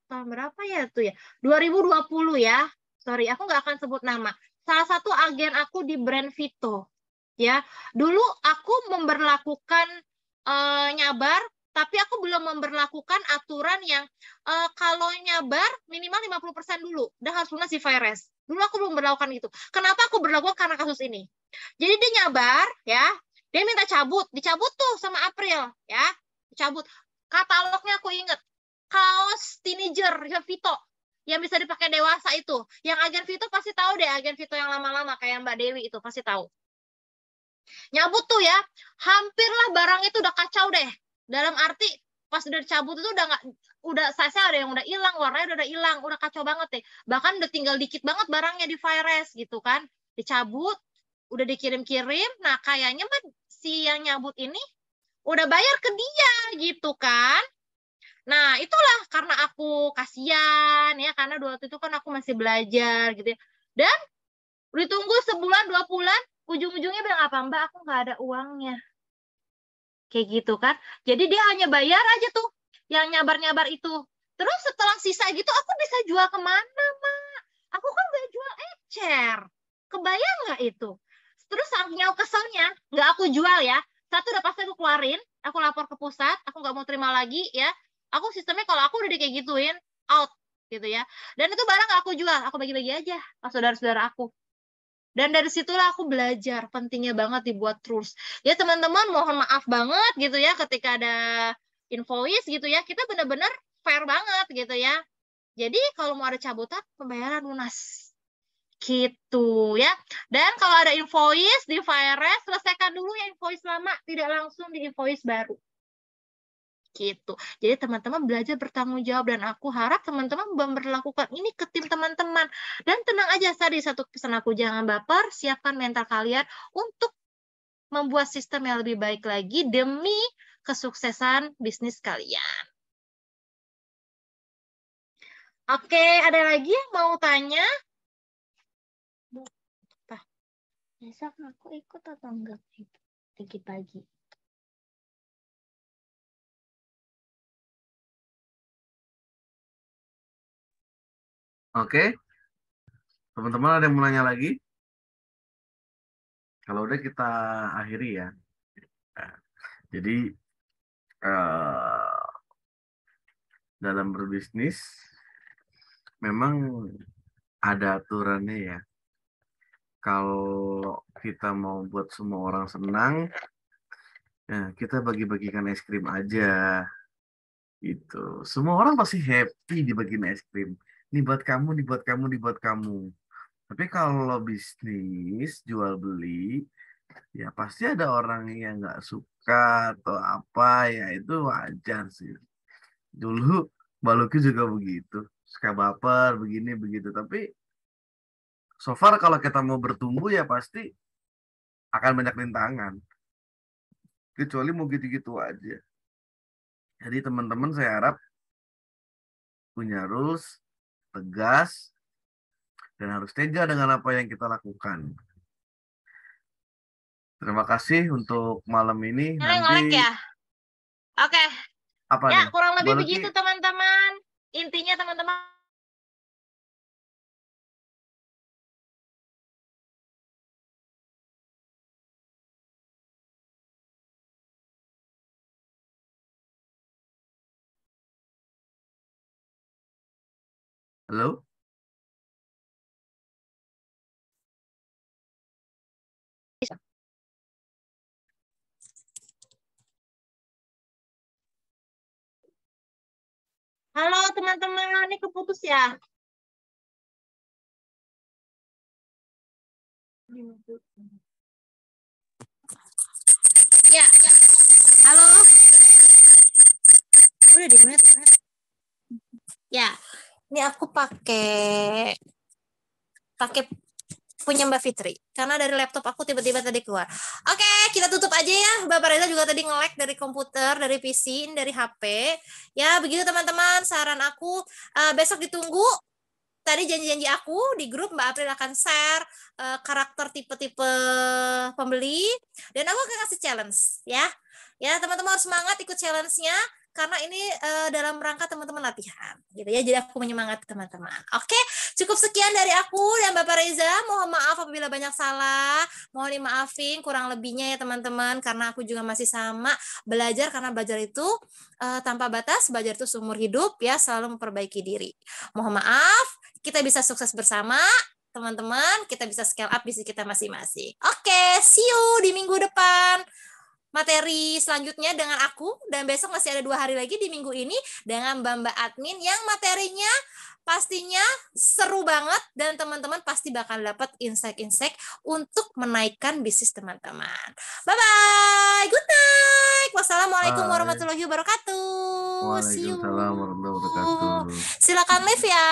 tahun berapa ya tuh ya? 2020 ya. Sorry, aku nggak akan sebut nama. Salah satu agen aku di brand Vito. Ya, dulu aku memberlakukan nyabar, tapi aku belum memberlakukan aturan yang kalau nyabar minimal 50% dulu, dan harus lunas di virus. Dulu aku belum berlakukan itu. Kenapa aku berlakukan? Karena kasus ini. Jadi dia nyabar, ya, dia minta cabut, dicabut tuh sama April, ya, dicabut. Katalognya aku inget, kaos teenager, ya Vito, yang bisa dipakai dewasa itu. Yang agen Vito pasti tahu deh, agen Vito yang lama-lama kayak Mbak Dewi itu pasti tahu. Nyabut tuh ya, hampirlah barang itu udah kacau deh. Dalam arti pas udah dicabut itu udah size ada yang udah hilang, warnanya udah hilang, udah kacau banget deh. Bahkan udah tinggal dikit banget barangnya di virus gitu kan. Dicabut, udah dikirim-kirim. Nah, kayaknya mah si yang nyabut ini udah bayar ke dia gitu kan. Nah, itulah karena aku kasihan ya, karena waktu itu kan aku masih belajar gitu ya. Dan ditunggu sebulan, 2 bulan, ujung-ujungnya bilang apa? Mbak, aku nggak ada uangnya. Kayak gitu kan. Jadi dia hanya bayar aja tuh yang nyabar-nyabar itu. Terus setelah sisa gitu, aku bisa jual kemana, Mak? Aku kan nggak jual ecer. Kebayang nggak itu? Terus saking keselnya, nggak aku jual ya. satu udah pasti aku keluarin, aku lapor ke pusat, aku nggak mau terima lagi ya. Aku sistemnya kalau aku udah kayak gituin, out gitu ya. Dan itu barang nggak aku jual, aku bagi-bagi aja ke saudara-saudara aku. Dan dari situlah aku belajar pentingnya banget dibuat rules. Ya teman-teman, mohon maaf banget gitu ya ketika ada invoice gitu ya, kita benar-benar fair banget gitu ya. Jadi kalau mau ada cabutan, pembayaran lunas. Gitu ya. Dan kalau ada invoice di FIRES, selesaikan dulu yang invoice lama, tidak langsung di invoice baru. Gitu. Jadi teman-teman belajar bertanggung jawab dan aku harap teman-teman memperlakukan ini ke tim teman-teman. Dan tenang aja, tadi satu pesan aku, jangan baper, siapkan mental kalian untuk membuat sistem yang lebih baik lagi demi kesuksesan bisnis kalian. Oke, ada lagi yang mau tanya? Besok aku ikut atau enggak pagi-pagi?
Oke, teman-teman ada yang mau nanya lagi? Kalau udah kita akhiri ya. Nah, jadi dalam berbisnis memang ada aturannya ya. Kalau kita mau buat semua orang senang, ya kita bagi-bagikan es krim aja. Itu. Semua orang pasti happy dibagiin es krim. Ini buat kamu, ini buat kamu, ini buat kamu. Tapi kalau bisnis, jual beli, ya pasti ada orang yang nggak suka atau apa, ya itu wajar sih. Dulu Baluki juga begitu. Suka baper, begini, begitu. Tapi so far kalau kita mau bertumbuh ya pasti akan banyak rintangan. Kecuali mau gitu-gitu aja. Jadi teman-teman saya harap punya rules, tegas, dan harus tega dengan apa yang kita lakukan. Terima kasih untuk malam ini.
Ngelek ya? Oke.
Apa
ya,
nih?
kurang lebih
Baluki?
begitu teman-teman. Intinya teman-teman.
Halo?
Halo teman-teman, ini keputus ya? Ya, halo. Udah di menit. Ya, ini aku pakai punya Mbak Fitri karena dari laptop aku tiba-tiba tadi keluar. Oke, kita tutup aja ya. Bapak Reza juga tadi nge-lag dari komputer, dari PC, dari HP. Ya, begitu teman-teman. Saran aku besok ditunggu. Tadi janji-janji aku di grup Mbak April akan share karakter tipe-tipe pembeli dan aku akan kasih challenge ya. Ya, teman-teman harus semangat ikut challenge-nya karena ini dalam rangka teman-teman latihan gitu ya. Jadi aku menyemangati teman-teman. Oke, cukup sekian dari aku dan Bapak Reza. Mohon maaf apabila banyak salah. Mohon dimaafin kurang lebihnya ya teman-teman karena aku juga masih sama belajar karena belajar itu tanpa batas, belajar itu seumur hidup ya, selalu memperbaiki diri. Mohon maaf, kita bisa sukses bersama. Teman-teman, kita bisa scale up bisnis kita masing-masing. Oke, see you di minggu depan. Materi selanjutnya dengan aku dan besok masih ada 2 hari lagi di minggu ini dengan Mbak Admin yang materinya pastinya seru banget dan teman-teman pasti bakal dapat insight-insight untuk menaikkan bisnis teman-teman. Bye-bye, good night. Wassalamualaikum warahmatullahi wabarakatuh.
Waalaikumsalam warahmatullahi wabarakatuh.
Silakan live ya.